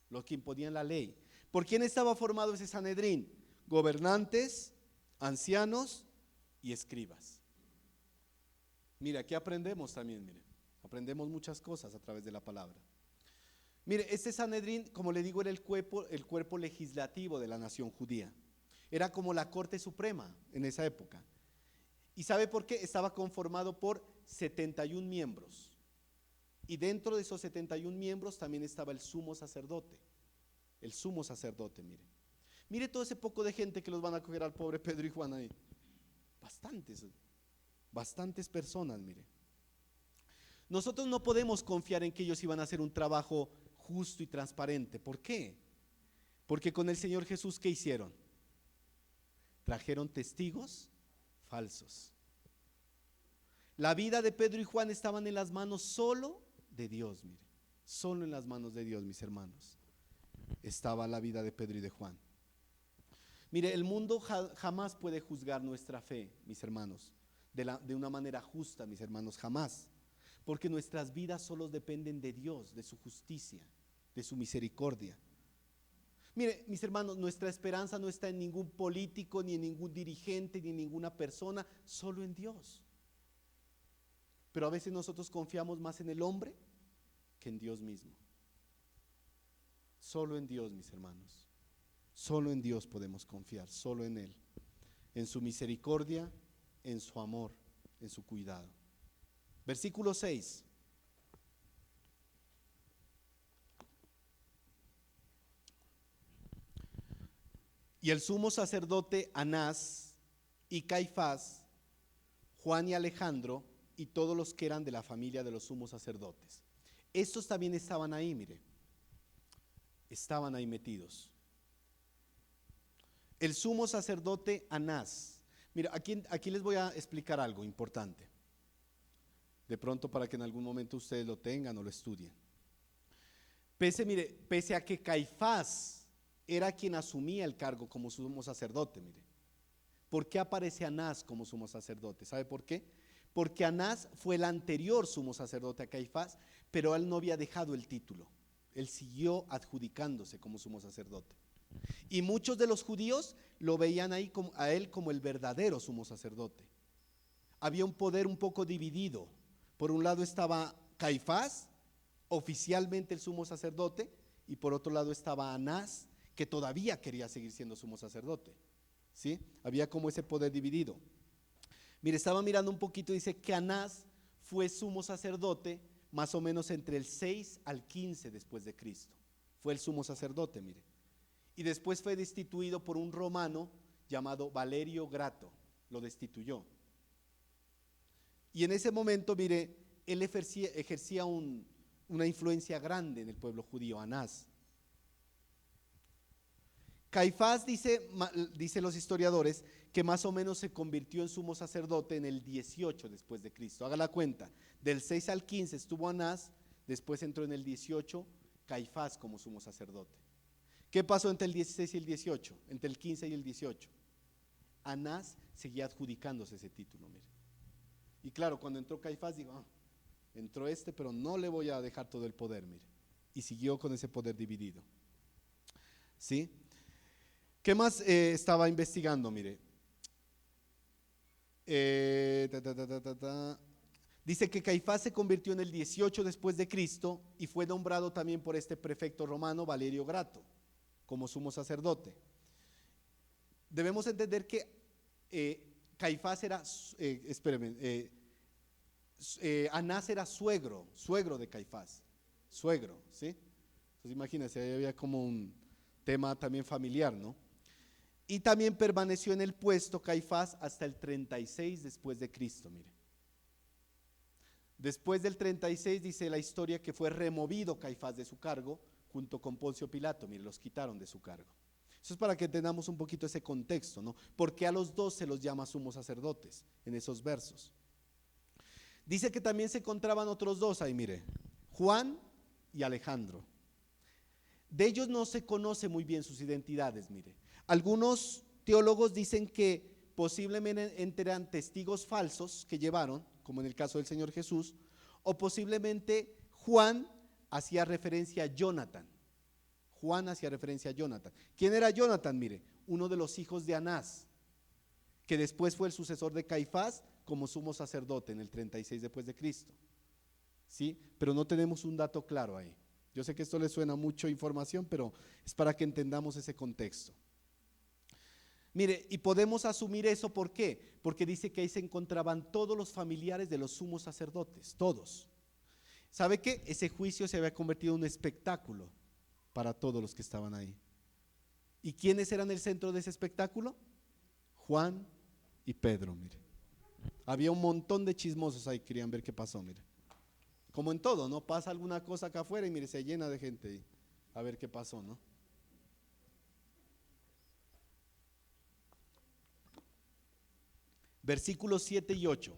[SPEAKER 1] los que imponían la ley. ¿Por quién estaba formado ese Sanedrín? Gobernantes, ancianos y escribas. Mire, aquí aprendemos también, mire. Aprendemos muchas cosas a través de la palabra. Mire, este Sanedrín, como le digo, era el cuerpo legislativo de la nación judía. Era como la Corte Suprema en esa época. ¿Y sabe por qué? Estaba conformado por 71 miembros. Y dentro de esos 71 miembros también estaba el sumo sacerdote. El sumo sacerdote, mire. Mire todo ese poco de gente que los van a coger al pobre Pedro y Juan ahí. Bastantes personas, mire. Nosotros no podemos confiar en que ellos iban a hacer un trabajo justo y transparente. ¿Por qué? Porque con el Señor Jesús, ¿qué hicieron? Trajeron testigos falsos. La vida de Pedro y Juan estaban en las manos solo de Dios, mire. Solo en las manos de Dios, mis hermanos, estaba la vida de Pedro y de Juan. Mire, el mundo jamás puede juzgar nuestra fe, mis hermanos, de una manera justa, mis hermanos, jamás. Porque nuestras vidas solo dependen de Dios, de su justicia, de su misericordia. Mire, mis hermanos, nuestra esperanza no está en ningún político, ni en ningún dirigente, ni en ninguna persona, solo en Dios. Pero a veces nosotros confiamos más en el hombre que en Dios mismo. Solo en Dios, mis hermanos. Solo en Dios podemos confiar, solo en Él. En su misericordia, en su amor, en su cuidado. Versículo 6. Y el sumo sacerdote Anás y Caifás, Juan y Alejandro y todos los que eran de la familia de los sumos sacerdotes. Estos también estaban ahí, mire. Estaban ahí metidos. El sumo sacerdote Anás. Mira, aquí les voy a explicar algo importante. De pronto para que en algún momento ustedes lo tengan o lo estudien. Pese a que Caifás era quien asumía el cargo como sumo sacerdote, mire. ¿Por qué aparece Anás como sumo sacerdote? ¿Sabe por qué? Porque Anás fue el anterior sumo sacerdote a Caifás, pero él no había dejado el título. Él siguió adjudicándose como sumo sacerdote. Y muchos de los judíos lo veían ahí a él como el verdadero sumo sacerdote. Había un poder un poco dividido. Por un lado estaba Caifás, oficialmente el sumo sacerdote, y por otro lado estaba Anás, que todavía quería seguir siendo sumo sacerdote. ¿Sí? Había como ese poder dividido. Mire, estaba mirando un poquito, dice que Anás fue sumo sacerdote más o menos entre el 6 al 15 después de Cristo. Fue el sumo sacerdote, mire. Y después fue destituido por un romano llamado Valerio Grato, lo destituyó. Y en ese momento, mire, él ejercía una influencia grande en el pueblo judío, Anás. Caifás dice los historiadores que más o menos se convirtió en sumo sacerdote en el 18 después de Cristo. Haga la cuenta, del 6 al 15 estuvo Anás, después entró en el 18 Caifás como sumo sacerdote. ¿Qué pasó entre el 16 y el 18? Entre el 15 y el 18. Anás seguía adjudicándose ese título, mire. Y claro, cuando entró Caifás, digo, entró pero no le voy a dejar todo el poder, mire. Y siguió con ese poder dividido. ¿Sí? ¿Qué más estaba investigando? Mire. Dice que Caifás se convirtió en el 18 después de Cristo y fue nombrado también por este prefecto romano Valerio Grato como sumo sacerdote. Debemos entender que Caifás era, Anás era suegro de Caifás, suegro, ¿sí? Entonces imagínense, ahí había como un tema también familiar, ¿no? Y también permaneció en el puesto Caifás hasta el 36 después de Cristo, mire. Después del 36 dice la historia que fue removido Caifás de su cargo junto con Poncio Pilato, mire, los quitaron de su cargo. Eso es para que tengamos un poquito ese contexto, ¿no? Porque a los dos se los llama sumos sacerdotes en esos versos. Dice que también se encontraban otros dos ahí, mire, Juan y Alejandro. De ellos no se conoce muy bien sus identidades, mire. Algunos teólogos dicen que posiblemente eran testigos falsos que llevaron, como en el caso del Señor Jesús, o posiblemente Juan hacía referencia a Jonathan. Juan hacía referencia a Jonathan. ¿Quién era Jonathan? Mire, uno de los hijos de Anás, que después fue el sucesor de Caifás como sumo sacerdote en el 36 después de Cristo. ¿Sí? Pero no tenemos un dato claro ahí. Yo sé que esto le suena mucho información, pero es para que entendamos ese contexto. Mire, y podemos asumir eso, ¿por qué? Porque dice que ahí se encontraban todos los familiares de los sumos sacerdotes, todos. ¿Sabe qué? Ese juicio se había convertido en un espectáculo para todos los que estaban ahí. ¿Y quiénes eran el centro de ese espectáculo? Juan y Pedro, mire. Había un montón de chismosos ahí, querían ver qué pasó, mire. Como en todo, ¿no? Pasa alguna cosa acá afuera y mire, se llena de gente ahí, a ver qué pasó, ¿no? Versículos 7 y 8.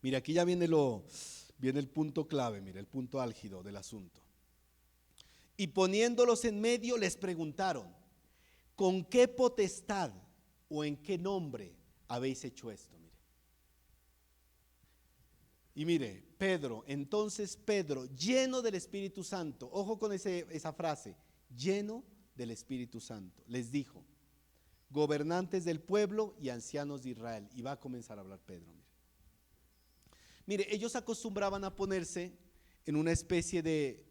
[SPEAKER 1] Mira, aquí ya viene el punto clave, mira, el punto álgido del asunto. Y poniéndolos en medio les preguntaron, ¿con qué potestad o en qué nombre habéis hecho esto? Mire. Y mire, entonces Pedro, lleno del Espíritu Santo, ojo con esa frase, lleno del Espíritu Santo, les dijo, gobernantes del pueblo y ancianos de Israel. Y va a comenzar a hablar Pedro. Mire, ellos acostumbraban a ponerse en una especie de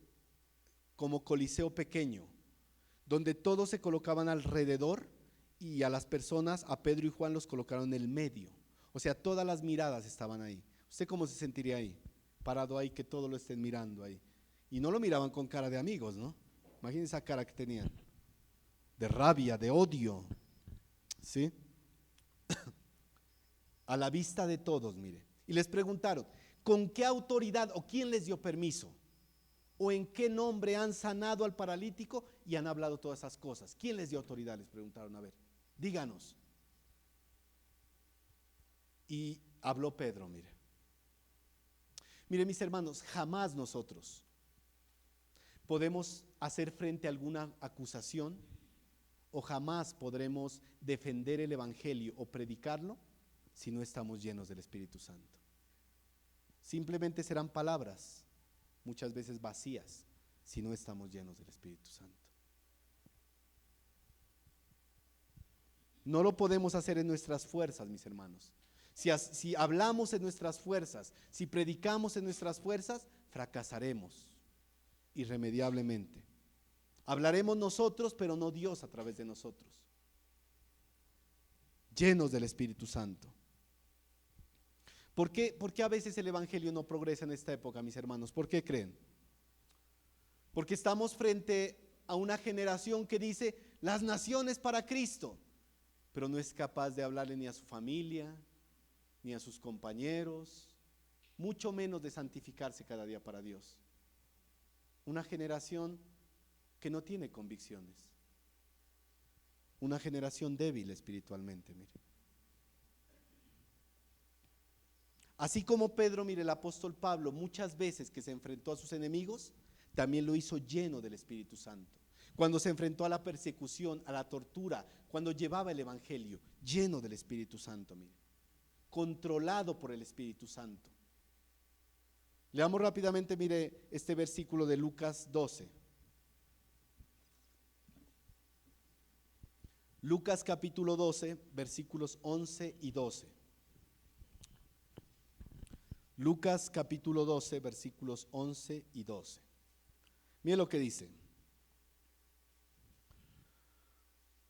[SPEAKER 1] como coliseo pequeño, donde todos se colocaban alrededor y a las personas, a Pedro y Juan los colocaron en el medio. O sea, todas las miradas estaban ahí. ¿Usted cómo se sentiría ahí? Parado ahí, que todos lo estén mirando ahí. Y no lo miraban con cara de amigos, ¿no? Imagínense esa cara que tenían, de rabia, de odio. ¿Sí? A la vista de todos, mire. Y les preguntaron, ¿con qué autoridad o quién les dio permiso? ¿O en qué nombre han sanado al paralítico y han hablado todas esas cosas? ¿Quién les dio autoridad? Les preguntaron, a ver, díganos. Y habló Pedro, mire. Mire, mis hermanos, jamás nosotros podemos hacer frente a alguna acusación o jamás podremos defender el evangelio o predicarlo si no estamos llenos del Espíritu Santo. Simplemente serán palabras, muchas veces vacías, si no estamos llenos del Espíritu Santo. No lo podemos hacer en nuestras fuerzas, mis hermanos. Si hablamos en nuestras fuerzas, si predicamos en nuestras fuerzas, fracasaremos. irremediablemente. Hablaremos nosotros, pero no Dios a través de nosotros. Llenos del Espíritu Santo. ¿Por qué a veces el evangelio no progresa en esta época, mis hermanos? ¿Por qué creen? Porque estamos frente a una generación que dice las naciones para Cristo, pero no es capaz de hablarle ni a su familia, ni a sus compañeros, mucho menos de santificarse cada día para Dios. Una generación que no tiene convicciones. Una generación débil espiritualmente, mire. Así como Pedro, mire, el apóstol Pablo, muchas veces que se enfrentó a sus enemigos, también lo hizo lleno del Espíritu Santo. Cuando se enfrentó a la persecución, a la tortura, cuando llevaba el evangelio, lleno del Espíritu Santo, mire, controlado por el Espíritu Santo. Leamos rápidamente, mire, este versículo de Lucas 12. Lucas capítulo 12, versículos 11 y 12. Lucas capítulo 12, versículos 11 y 12. Mire lo que dice.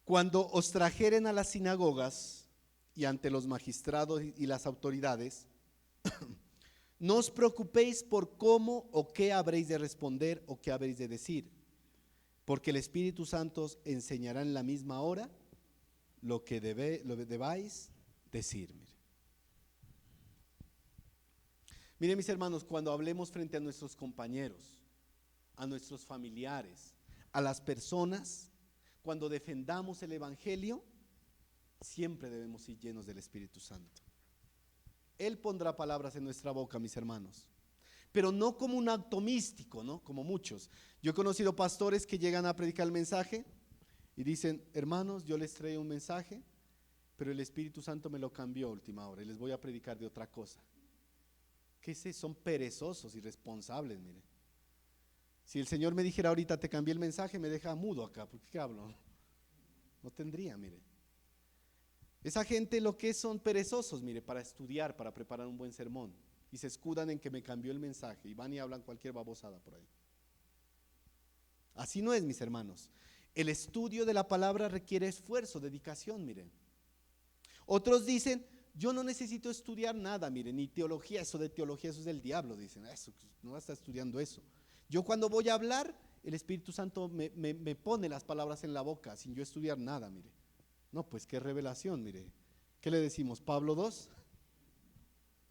[SPEAKER 1] Cuando os trajeren a las sinagogas y ante los magistrados y las autoridades, no os preocupéis por cómo o qué habréis de responder o qué habréis de decir, porque el Espíritu Santo os enseñará en la misma hora lo que debáis decir. Mire, mis hermanos, cuando hablemos frente a nuestros compañeros, a nuestros familiares, a las personas, cuando defendamos el evangelio, siempre debemos ir llenos del Espíritu Santo. Él pondrá palabras en nuestra boca, mis hermanos, pero no como un acto místico, ¿no? Como muchos. Yo he conocido pastores que llegan a predicar el mensaje y dicen: hermanos, yo les traigo un mensaje, pero el Espíritu Santo me lo cambió a última hora y les voy a predicar de otra cosa. ¿Qué es eso? Son perezosos, irresponsables, mire. Si el Señor me dijera ahorita te cambié el mensaje, me deja mudo acá, ¿por qué hablo? No tendría, mire. Esa gente lo que son perezosos, mire, para estudiar, para preparar un buen sermón, y se escudan en que me cambió el mensaje y van y hablan cualquier babosada por ahí. Así no es, mis hermanos. El estudio de la palabra requiere esfuerzo, dedicación, miren. Otros dicen: yo no necesito estudiar nada, miren, ni teología, eso de teología, eso es del diablo, dicen, eso, no va a estar estudiando eso. Yo cuando voy a hablar, el Espíritu Santo me pone las palabras en la boca, sin yo estudiar nada, mire. No, pues qué revelación, mire. ¿Qué le decimos? ¿Pablo 2?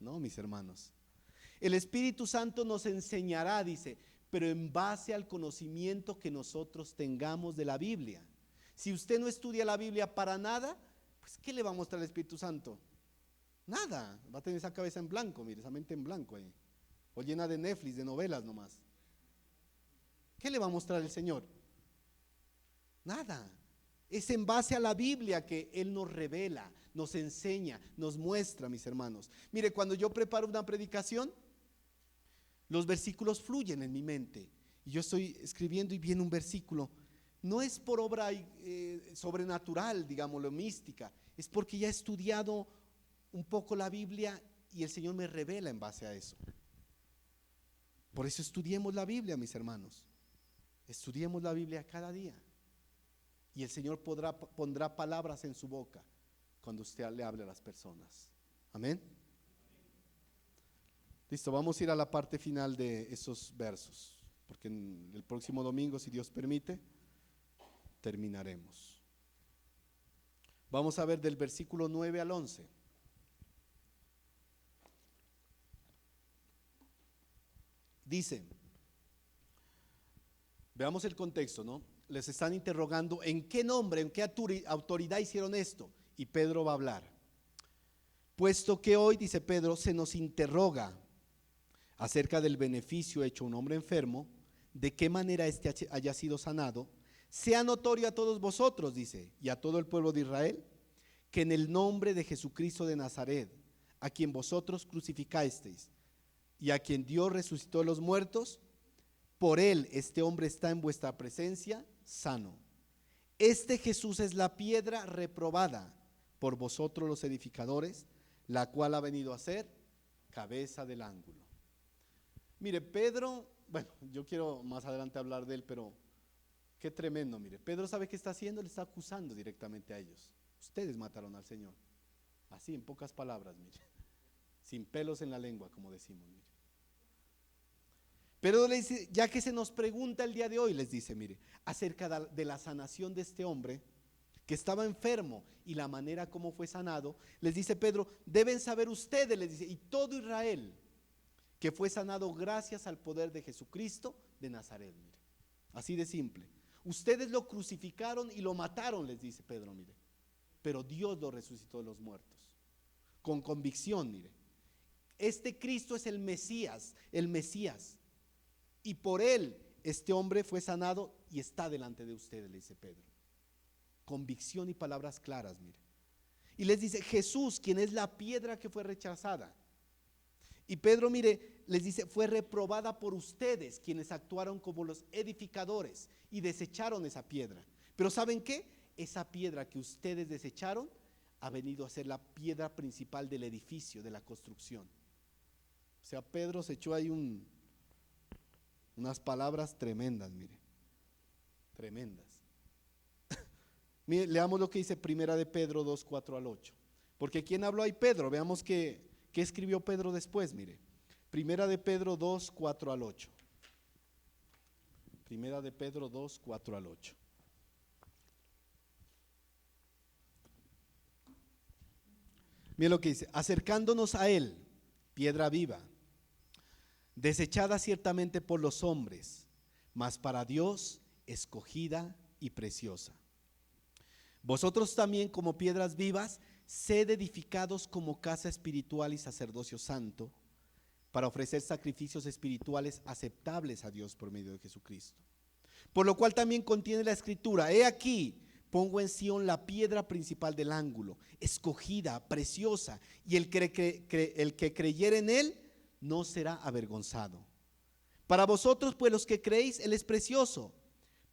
[SPEAKER 1] No, mis hermanos. El Espíritu Santo nos enseñará, dice, pero en base al conocimiento que nosotros tengamos de la Biblia. Si usted no estudia la Biblia para nada, pues ¿qué le va a mostrar el Espíritu Santo? Nada, va a tener esa cabeza en blanco, mire, esa mente en blanco ahí, o llena de Netflix, de novelas nomás. ¿Qué le va a mostrar el Señor? Nada. Es en base a la Biblia que Él nos revela, nos enseña, nos muestra, mis hermanos. Mire, cuando yo preparo una predicación, los versículos fluyen en mi mente, y yo estoy escribiendo y viene un versículo. No es por obra sobrenatural, digámoslo, mística, es porque ya he estudiado un poco la Biblia y el Señor me revela en base a eso. Por eso estudiemos la Biblia, mis hermanos. Estudiemos la Biblia cada día y el Señor pondrá palabras en su boca cuando usted le hable a las personas. Amén. Listo, vamos a ir a la parte final de esos versos, porque el próximo domingo, si Dios permite, terminaremos. Vamos a ver del versículo 9 al 11. Dice, veamos el contexto, ¿no? Les están interrogando en qué nombre, en qué autoridad hicieron esto, y Pedro va a hablar. Puesto que hoy, dice Pedro, se nos interroga acerca del beneficio hecho a un hombre enfermo, de qué manera éste haya sido sanado, sea notorio a todos vosotros, dice, y a todo el pueblo de Israel, que en el nombre de Jesucristo de Nazaret, a quien vosotros crucificasteis y a quien Dios resucitó de los muertos, por él este hombre está en vuestra presencia sano. Este Jesús es la piedra reprobada por vosotros los edificadores, la cual ha venido a ser cabeza del ángulo. Mire, Pedro bueno, yo quiero más adelante hablar de él, pero qué tremendo, mire. Pedro sabe qué está haciendo, le está acusando directamente a ellos. Ustedes mataron al Señor. Así, en pocas palabras, mire. Sin pelos en la lengua, como decimos, mire. Pero le dice, ya que se nos pregunta el día de hoy, les dice, mire, acerca de la sanación de este hombre que estaba enfermo y la manera como fue sanado, les dice Pedro, deben saber ustedes, les dice, y todo Israel, que fue sanado gracias al poder de Jesucristo de Nazaret, mire. Así de simple. Ustedes lo crucificaron y lo mataron, les dice Pedro, mire. Pero Dios lo resucitó de los muertos. Con convicción, mire. Este Cristo es el Mesías, el Mesías. Y por él este hombre fue sanado y está delante de ustedes, le dice Pedro. Convicción y palabras claras, mire. Y les dice, Jesús, quien es la piedra que fue rechazada. Y Pedro, mire, les dice, fue reprobada por ustedes, quienes actuaron como los edificadores y desecharon esa piedra. Pero ¿saben qué? Esa piedra que ustedes desecharon ha venido a ser la piedra principal del edificio, de la construcción. O sea, Pedro se echó ahí unas palabras tremendas, mire, tremendas. Mire, leamos lo que dice Primera de Pedro 2, 4 al 8. Porque ¿quién habló ahí? Pedro. Veamos qué escribió Pedro después, mire. Primera de Pedro 2, 4 al 8. Primera de Pedro 2, 4 al 8. Mire lo que dice, acercándonos a él, piedra viva, desechada ciertamente por los hombres, mas para Dios escogida y preciosa. Vosotros también, como piedras vivas, sed edificados como casa espiritual y sacerdocio santo, para ofrecer sacrificios espirituales aceptables a Dios por medio de Jesucristo. Por lo cual también contiene la escritura, he aquí, pongo en Sión la piedra principal del ángulo, escogida, preciosa, y el que creyere en él no será avergonzado. Para vosotros, pues los que creéis, él es precioso,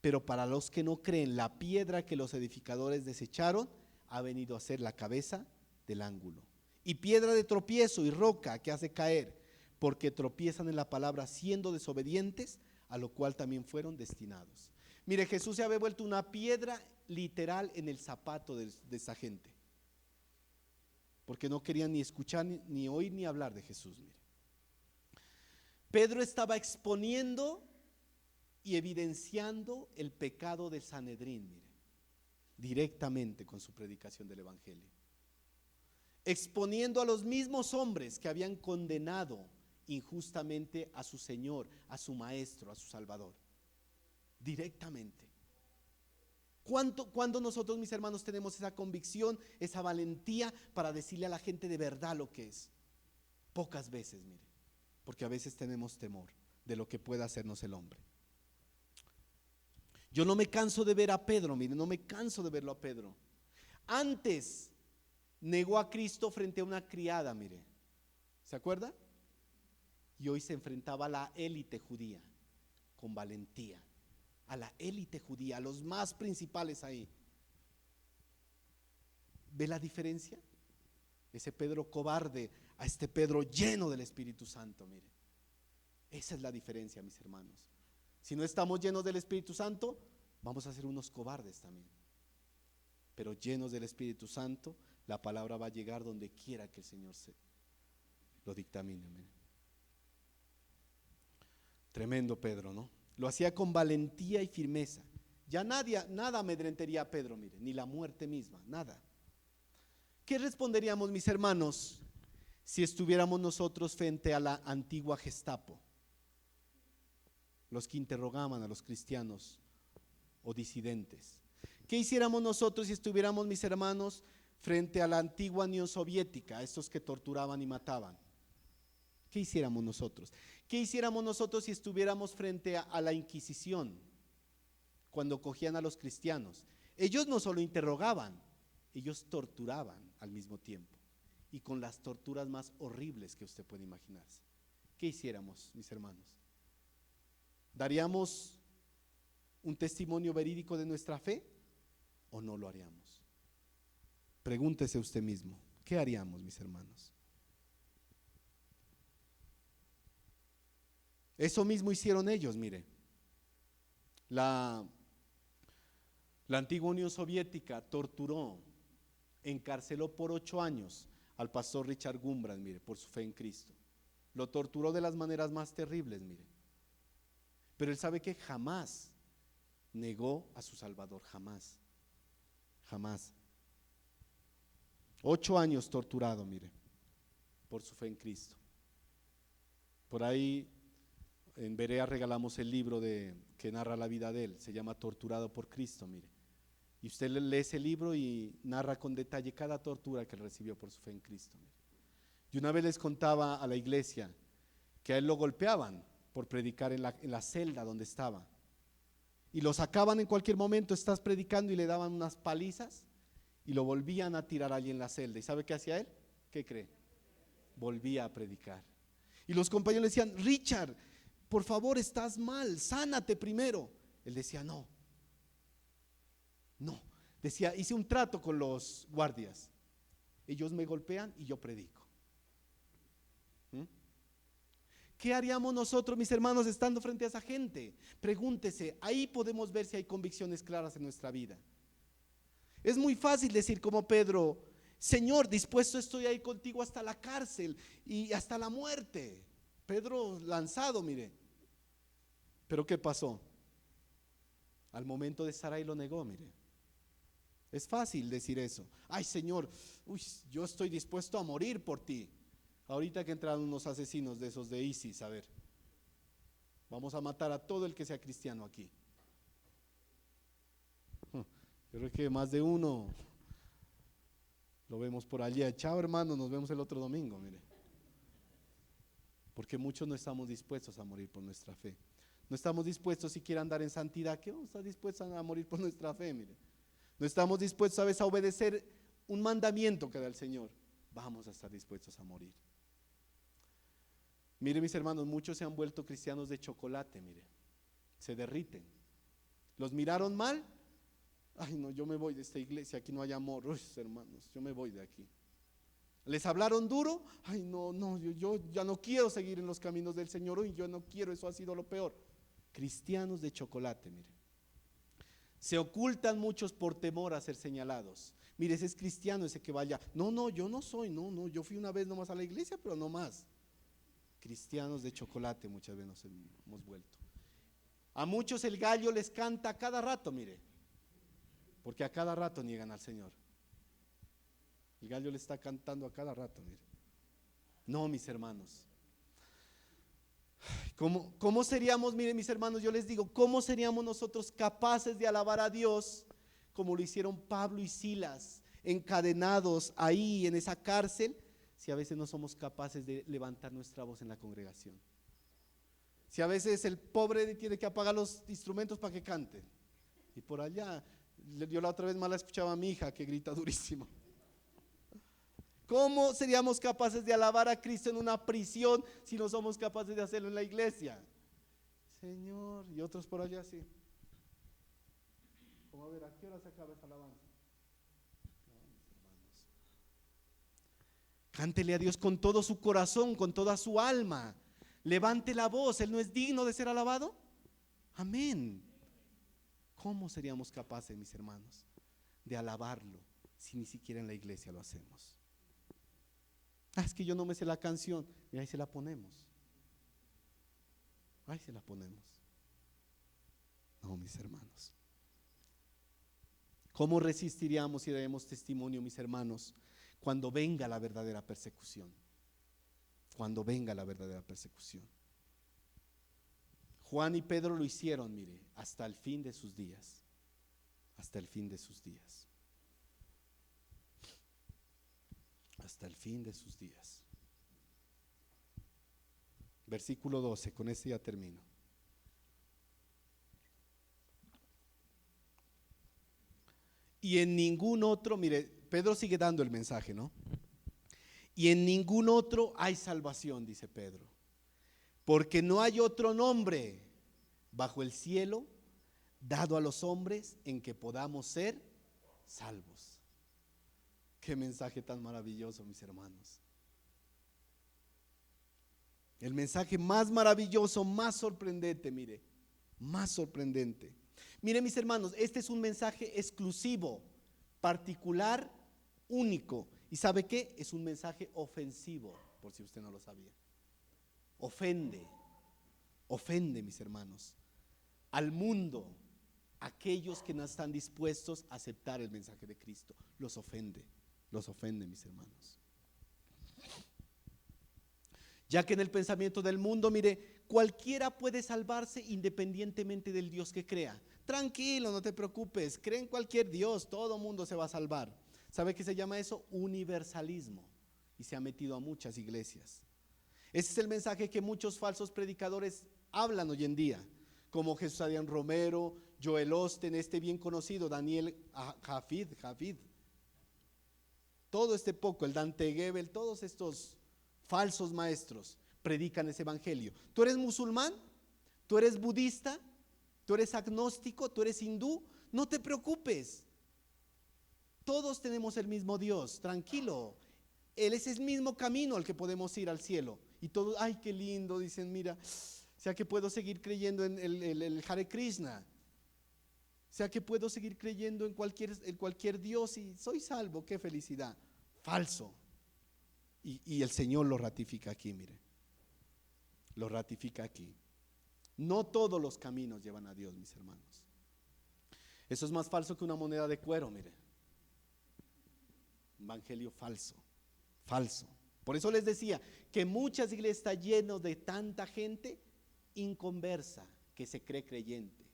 [SPEAKER 1] pero para los que no creen, la piedra que los edificadores desecharon ha venido a ser la cabeza del ángulo, y piedra de tropiezo y roca que hace caer, porque tropiezan en la palabra siendo desobedientes, a lo cual también fueron destinados. Mire, Jesús se había vuelto una piedra literal en el zapato de esa gente, porque no querían ni escuchar, ni oír, ni hablar de Jesús. Mire, Pedro estaba exponiendo y evidenciando el pecado del Sanedrín, mire, directamente con su predicación del evangelio, exponiendo a los mismos hombres que habían condenado injustamente a su Señor, a su Maestro, a su Salvador, directamente. ¿Cuándo nosotros, mis hermanos, tenemos esa convicción, esa valentía para decirle a la gente de verdad lo que es? Pocas veces, mire, porque a veces tenemos temor de lo que pueda hacernos el hombre. Yo no me canso de ver a Pedro, mire, no me canso de verlo a Pedro. Antes negó a Cristo frente a una criada, mire, ¿se acuerda? Y hoy se enfrentaba a la élite judía con valentía, a la élite judía, a los más principales ahí. ¿Ve la diferencia? Ese Pedro cobarde a este Pedro lleno del Espíritu Santo, mire. Esa es la diferencia, mis hermanos. Si no estamos llenos del Espíritu Santo, vamos a ser unos cobardes también. Pero llenos del Espíritu Santo, la palabra va a llegar donde quiera que el Señor lo dictamine. Mire. Tremendo Pedro, ¿no? Lo hacía con valentía y firmeza. Ya nada amedrentaría a Pedro, mire, ni la muerte misma, nada. ¿Qué responderíamos, mis hermanos, si estuviéramos nosotros frente a la antigua Gestapo? Los que interrogaban a los cristianos o disidentes. ¿Qué hiciéramos nosotros si estuviéramos, mis hermanos, frente a la antigua Unión Soviética, estos que torturaban y mataban? ¿Qué hiciéramos nosotros? ¿Qué hiciéramos nosotros si estuviéramos frente a la Inquisición, cuando cogían a los cristianos? Ellos no solo interrogaban, ellos torturaban al mismo tiempo, y con las torturas más horribles que usted puede imaginarse. ¿Qué hiciéramos, mis hermanos? ¿Daríamos un testimonio verídico de nuestra fe o no lo haríamos? Pregúntese usted mismo, ¿qué haríamos, mis hermanos? Eso mismo hicieron ellos, mire. La antigua Unión Soviética torturó, encarceló por 8 años al pastor Richard Gumbras, mire, por su fe en Cristo. Lo torturó de las maneras más terribles, mire. Pero él sabe que jamás negó a su Salvador, jamás, jamás. 8 años torturado, mire, por su fe en Cristo. Por ahí en Berea regalamos el libro que narra la vida de él, se llama Torturado por Cristo, mire. Y usted lee ese libro y narra con detalle cada tortura que él recibió por su fe en Cristo, mire. Y una vez les contaba a la iglesia que a él lo golpeaban por predicar en la celda donde estaba. Y lo sacaban en cualquier momento, estás predicando, y le daban unas palizas y lo volvían a tirar allí en la celda. ¿Y sabe qué hacía él? ¿Qué cree? Volvía a predicar. Y los compañeros le decían: Richard, por favor, estás mal, sánate primero. Él decía: no. Decía: hice un trato con los guardias, ellos me golpean y yo predico. ¿Qué haríamos nosotros, mis hermanos, estando frente a esa gente? Pregúntese, ahí podemos ver si hay convicciones claras en nuestra vida. Es muy fácil decir como Pedro: Señor, dispuesto estoy ahí contigo hasta la cárcel y hasta la muerte. Pedro lanzado, mire. Pero ¿qué pasó? Al momento de estar ahí lo negó, mire. Es fácil decir eso. Ay, Señor, yo estoy dispuesto a morir por ti. Ahorita que entraron unos asesinos de esos de ISIS, a ver, vamos a matar a todo el que sea cristiano aquí. Yo creo que más de uno lo vemos por allí. Chao, hermano, nos vemos el otro domingo, mire. Porque muchos no estamos dispuestos a morir por nuestra fe. No estamos dispuestos siquiera a andar en santidad. ¿Qué vamos a estar dispuestos a morir por nuestra fe? Mire. No estamos dispuestos a veces a obedecer un mandamiento que da el Señor. Vamos a estar dispuestos a morir. Mire, mis hermanos, muchos se han vuelto cristianos de chocolate, mire. Se derriten. ¿Los miraron mal? Ay, no, yo me voy de esta iglesia, aquí no hay amor. Uy, hermanos, yo me voy de aquí. ¿Les hablaron duro? Ay, no, yo ya no quiero seguir en los caminos del Señor. Uy, yo no quiero, eso ha sido lo peor. Cristianos de chocolate, mire. Se ocultan muchos por temor a ser señalados. Mire, ese es cristiano, ese que vaya: no, yo no soy, no, yo fui una vez nomás a la iglesia, pero no más. Cristianos de chocolate muchas veces nos hemos vuelto. A muchos el gallo les canta a cada rato, mire, porque a cada rato niegan al Señor. El gallo le está cantando a cada rato, mire. No, mis hermanos. ¿Cómo seríamos, miren, mis hermanos, yo les digo, cómo seríamos nosotros capaces de alabar a Dios como lo hicieron Pablo y Silas, encadenados ahí en esa cárcel, si a veces no somos capaces de levantar nuestra voz en la congregación? Si a veces el pobre tiene que apagar los instrumentos para que canten, y por allá, yo la otra vez más la escuchaba a mi hija que grita durísimo. ¿Cómo seríamos capaces de alabar a Cristo en una prisión si no somos capaces de hacerlo en la iglesia? Señor, y otros por allá así. Como a ver, ¿a qué hora se acaba esa alabanza? No, mis hermanos. Cántele a Dios con todo su corazón, con toda su alma. Levante la voz, Él no es digno de ser alabado. Amén. ¿Cómo seríamos capaces, mis hermanos, de alabarlo si ni siquiera en la iglesia lo hacemos? Es que yo no me sé la canción. Y ahí se la ponemos. Ahí se la ponemos. No, mis hermanos. ¿Cómo resistiríamos y daremos testimonio, mis hermanos, cuando venga la verdadera persecución? Cuando venga la verdadera persecución. Juan y Pedro lo hicieron, mire, hasta el fin de sus días. Hasta el fin de sus días. Hasta el fin de sus días. Versículo 12, con este ya termino. Y en ningún otro, mire, Pedro sigue dando el mensaje, ¿no? Y en ningún otro hay salvación, dice Pedro, porque no hay otro nombre bajo el cielo dado a los hombres en que podamos ser salvos. Qué mensaje tan maravilloso, mis hermanos. El mensaje más maravilloso, más sorprendente, mire, más sorprendente. Mire, mis hermanos, este es un mensaje exclusivo, particular, único. ¿Y sabe qué? Es un mensaje ofensivo, por si usted no lo sabía. Ofende, ofende, mis hermanos, al mundo. Aquellos que no están dispuestos a aceptar el mensaje de Cristo, los ofende, mis hermanos. Ya que en el pensamiento del mundo, mire, cualquiera puede salvarse independientemente del Dios que crea. Tranquilo, no te preocupes, cree en cualquier Dios, todo mundo se va a salvar. ¿Sabe qué se llama eso? Universalismo. Y se ha metido a muchas iglesias. Ese es el mensaje que muchos falsos predicadores hablan hoy en día, como Jesús Adrián Romero, Joel Osteen, este bien conocido, Daniel Hafid, todo este poco, el Dante Gebel, todos estos falsos maestros predican ese evangelio. ¿Tú eres musulmán? ¿Tú eres budista? ¿Tú eres agnóstico? ¿Tú eres hindú? No te preocupes. Todos tenemos el mismo Dios, tranquilo. Él es el mismo camino al que podemos ir al cielo. Y todos, ay, qué lindo, dicen, mira, o sea que puedo seguir creyendo en el Hare Krishna. O sea que puedo seguir creyendo en cualquier Dios y soy salvo, qué felicidad. Falso. Y el Señor lo ratifica aquí, mire. Lo ratifica aquí. No todos los caminos llevan a Dios, mis hermanos. Eso es más falso que una moneda de cuero, mire. Evangelio falso, falso. Por eso les decía que muchas iglesias están llenas de tanta gente inconversa que se cree creyente,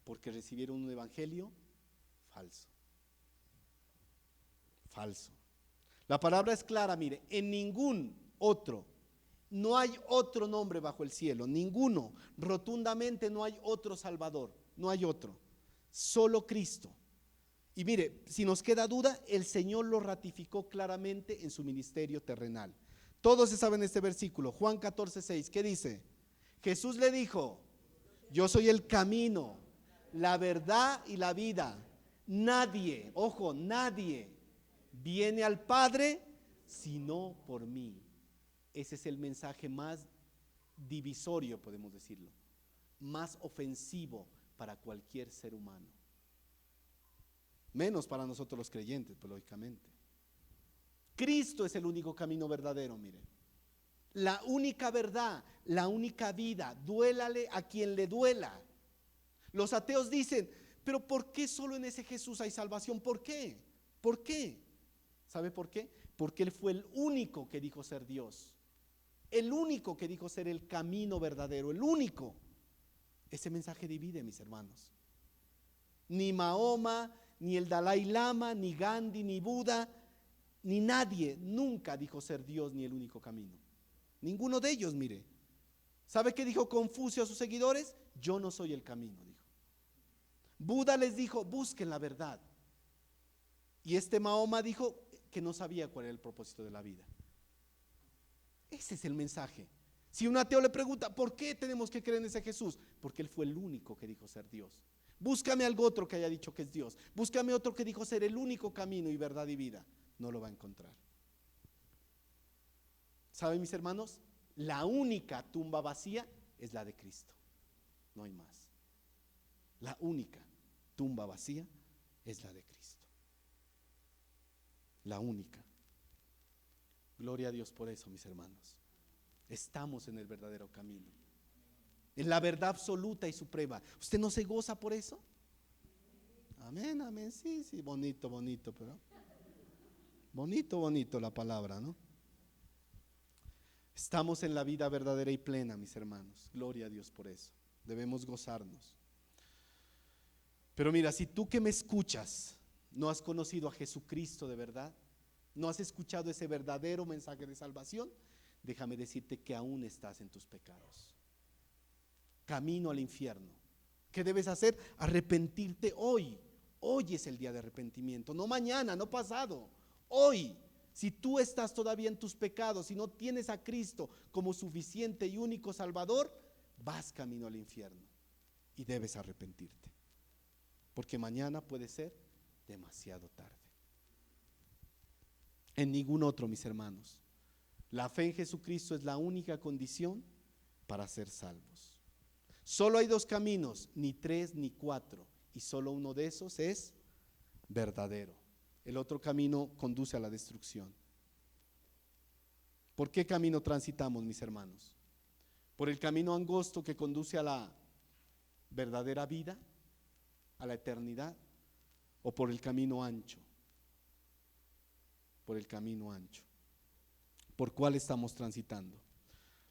[SPEAKER 1] porque recibieron un evangelio falso. Falso. La palabra es clara, mire, en ningún otro, no hay otro nombre bajo el cielo, ninguno, rotundamente no hay otro Salvador, no hay otro, solo Cristo. Y mire, si nos queda duda, el Señor lo ratificó claramente en su ministerio terrenal. Todos se saben este versículo, Juan 14:6, ¿qué dice? Jesús le dijo, yo soy el camino, la verdad y la vida. Nadie, ojo, nadie viene al Padre sino por mí. Ese es el mensaje más divisorio, podemos decirlo, más ofensivo para cualquier ser humano. Menos para nosotros los creyentes, pues lógicamente. Cristo es el único camino verdadero, mire. La única verdad, la única vida, duélale a quien le duela. Los ateos dicen, pero ¿por qué solo en ese Jesús hay salvación? ¿Por qué? ¿Por qué? ¿Sabe por qué? Porque Él fue el único que dijo ser Dios. El único que dijo ser el camino verdadero, el único. Ese mensaje divide, mis hermanos. Ni Mahoma, ni el Dalai Lama, ni Gandhi, ni Buda, ni nadie nunca dijo ser Dios ni el único camino. Ninguno de ellos, mire. ¿Sabe qué dijo Confucio a sus seguidores? Yo no soy el camino, dijo. Buda les dijo, busquen la verdad. Y Mahoma dijo que no sabía cuál era el propósito de la vida. Ese es el mensaje. Si un ateo le pregunta, ¿por qué tenemos que creer en ese Jesús? Porque Él fue el único que dijo ser Dios. Búscame algo otro que haya dicho que es Dios. Búscame otro que dijo ser el único camino y verdad y vida. No lo va a encontrar. ¿Saben, mis hermanos? La única tumba vacía es la de Cristo. No hay más. La única tumba vacía es la de Cristo. La única. Gloria a Dios por eso, mis hermanos. Estamos en el verdadero camino, en la verdad absoluta y suprema. ¿Usted no se goza por eso? Amén, amén, sí, bonito, pero bonito la palabra, ¿no? Estamos en la vida verdadera y plena, mis hermanos. Gloria a Dios por eso. Debemos gozarnos. Pero mira, si tú que me escuchas no has conocido a Jesucristo de verdad, no has escuchado ese verdadero mensaje de salvación, déjame decirte que aún estás en tus pecados, camino al infierno. ¿Qué debes hacer? Arrepentirte hoy. Hoy es el día de arrepentimiento, no mañana, no pasado, hoy. Si tú estás todavía en tus pecados y no tienes a Cristo como suficiente y único Salvador, vas camino al infierno y debes arrepentirte, porque mañana puede ser demasiado tarde. En ningún otro, mis hermanos, La fe en Jesucristo es la única condición para ser salvos. Solo hay dos caminos, ni tres ni cuatro, y solo uno de esos es verdadero. El otro camino conduce a la destrucción. ¿Por qué camino transitamos, mis hermanos? ¿Por el camino angosto que conduce a la verdadera vida, a la eternidad, o por el camino ancho? Por el camino ancho. ¿Por cuál estamos transitando?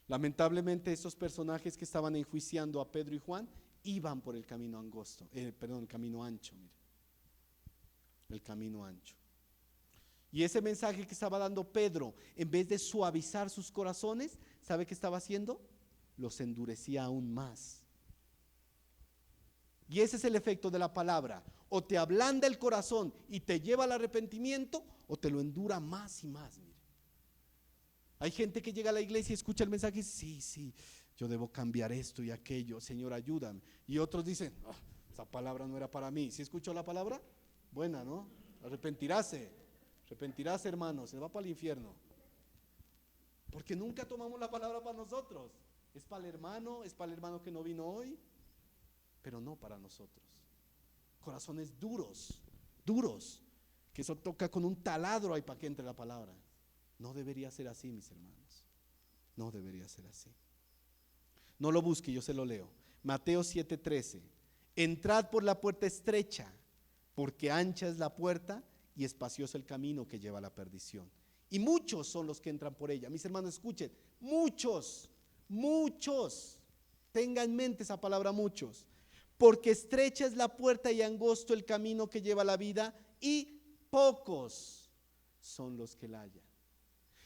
[SPEAKER 1] Lamentablemente estos personajes que estaban enjuiciando a Pedro y Juan iban por el camino angosto, el camino ancho, mire, el camino ancho. Y ese mensaje que estaba dando Pedro, en vez de suavizar sus corazones, ¿sabe qué estaba haciendo? Los endurecía aún más. Y ese es el efecto de la palabra: o te ablanda el corazón y te lleva al arrepentimiento, o te lo endura más y más. Mire, hay gente que llega a la iglesia y escucha el mensaje y dice: sí, yo debo cambiar esto y aquello, Señor, ayúdame. Y otros dicen: esa palabra no era para mí. ¿Sí escuchó la palabra? Buena, ¿no? Arrepentirase, hermano, se va para el infierno. Porque nunca tomamos la palabra para nosotros. Es para el hermano que no vino hoy, pero no para nosotros. Corazones duros, que eso toca con un taladro ahí para que entre la palabra. No debería ser así, mis hermanos. No debería ser así. No lo busque, yo se lo leo. Mateo 7:13. Entrad por la puerta estrecha, porque ancha es la puerta y espacioso el camino que lleva a la perdición. Y muchos son los que entran por ella. Mis hermanos, escuchen, muchos. Tenga en mente esa palabra, muchos. Porque estrecha es la puerta y angosto el camino que lleva a la vida, y pocos son los que la hallan.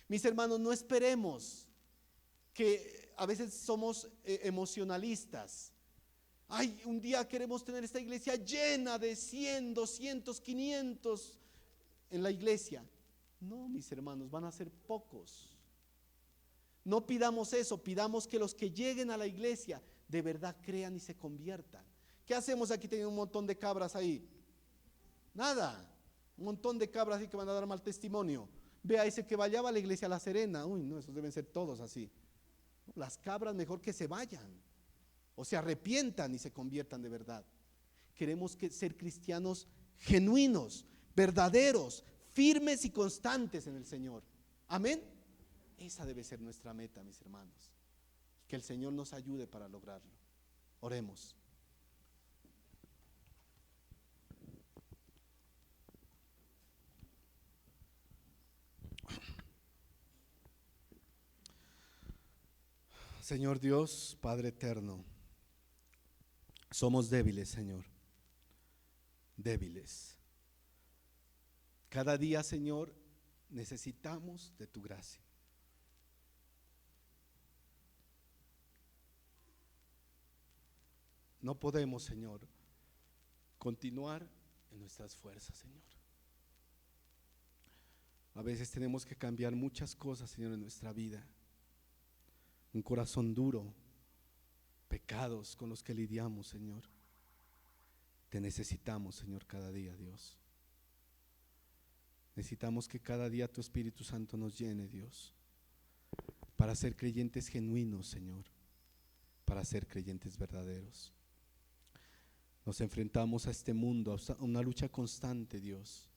[SPEAKER 1] Mis hermanos, no esperemos, que a veces somos emocionalistas. Ay, un día queremos tener esta iglesia llena de 100, 200, 500 en la iglesia. No, mis hermanos, van a ser pocos. No pidamos eso, pidamos que los que lleguen a la iglesia de verdad crean y se conviertan. ¿Qué hacemos aquí teniendo un montón de cabras ahí? Nada, un montón de cabras ahí que van a dar mal testimonio. Vea ese que vaya a la iglesia a La Serena. Uy, no, esos deben ser todos así. Las cabras mejor que se vayan, o se arrepientan y se conviertan de verdad. Queremos ser cristianos genuinos, verdaderos, firmes y constantes en el Señor. Amén. Esa debe ser nuestra meta, mis hermanos. Que el Señor nos ayude para lograrlo. Oremos. Señor Dios, Padre eterno, somos débiles, Señor, débiles. Cada día, Señor, necesitamos de tu gracia. No podemos, Señor, continuar en nuestras fuerzas, Señor. A veces tenemos que cambiar muchas cosas, Señor, en nuestra vida. Un corazón duro, pecados con los que lidiamos, Señor. Te necesitamos, Señor, cada día, Dios. Necesitamos que cada día tu Espíritu Santo nos llene, Dios, para ser creyentes genuinos, Señor, para ser creyentes verdaderos. Nos enfrentamos a este mundo, a una lucha constante, Dios.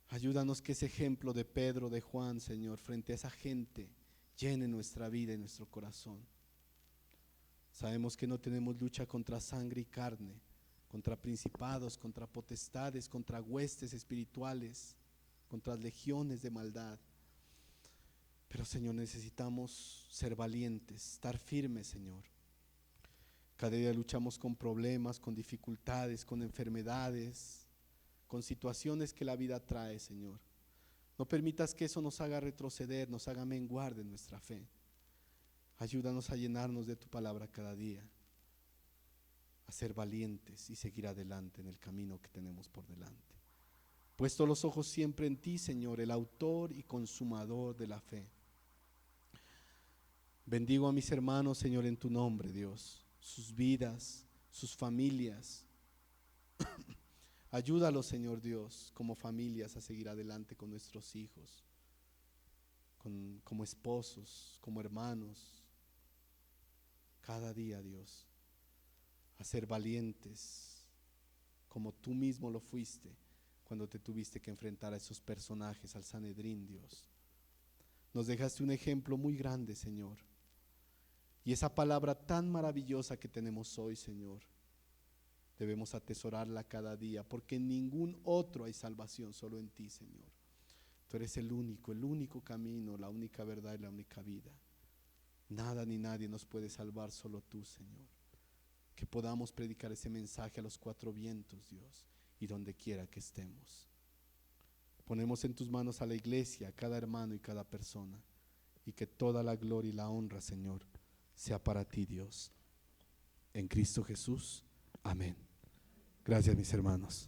[SPEAKER 1] Ayúdanos que ese ejemplo de Pedro, de Juan, Señor, frente a esa gente, llene nuestra vida y nuestro corazón. Sabemos que no tenemos lucha contra sangre y carne, contra principados, contra potestades, contra huestes espirituales, contra legiones de maldad. Pero, Señor, necesitamos ser valientes, estar firmes, Señor. Cada día luchamos con problemas, con dificultades, con enfermedades, con situaciones que la vida trae, Señor. No permitas que eso nos haga retroceder, nos haga menguar de nuestra fe. Ayúdanos a llenarnos de tu palabra cada día, a ser valientes y seguir adelante en el camino que tenemos por delante. Puesto los ojos siempre en ti, Señor, el autor y consumador de la fe. Bendigo a mis hermanos, Señor, en tu nombre, Dios, sus vidas, sus familias. Ayúdalos, Señor Dios, como familias a seguir adelante con nuestros hijos, como esposos, como hermanos, cada día, Dios, a ser valientes, como tú mismo lo fuiste cuando te tuviste que enfrentar a esos personajes, al Sanedrín, Dios. Nos dejaste un ejemplo muy grande, Señor. Y esa palabra tan maravillosa que tenemos hoy, Señor, debemos atesorarla cada día, porque en ningún otro hay salvación, solo en ti, Señor. Tú eres el único camino, la única verdad y la única vida. Nada ni nadie nos puede salvar, solo tú, Señor. Que podamos predicar ese mensaje a los cuatro vientos, Dios, y donde quiera que estemos. Ponemos en tus manos a la iglesia, a cada hermano y cada persona, y que toda la gloria y la honra, Señor, sea para ti, Dios. En Cristo Jesús, amén. Gracias, mis hermanos.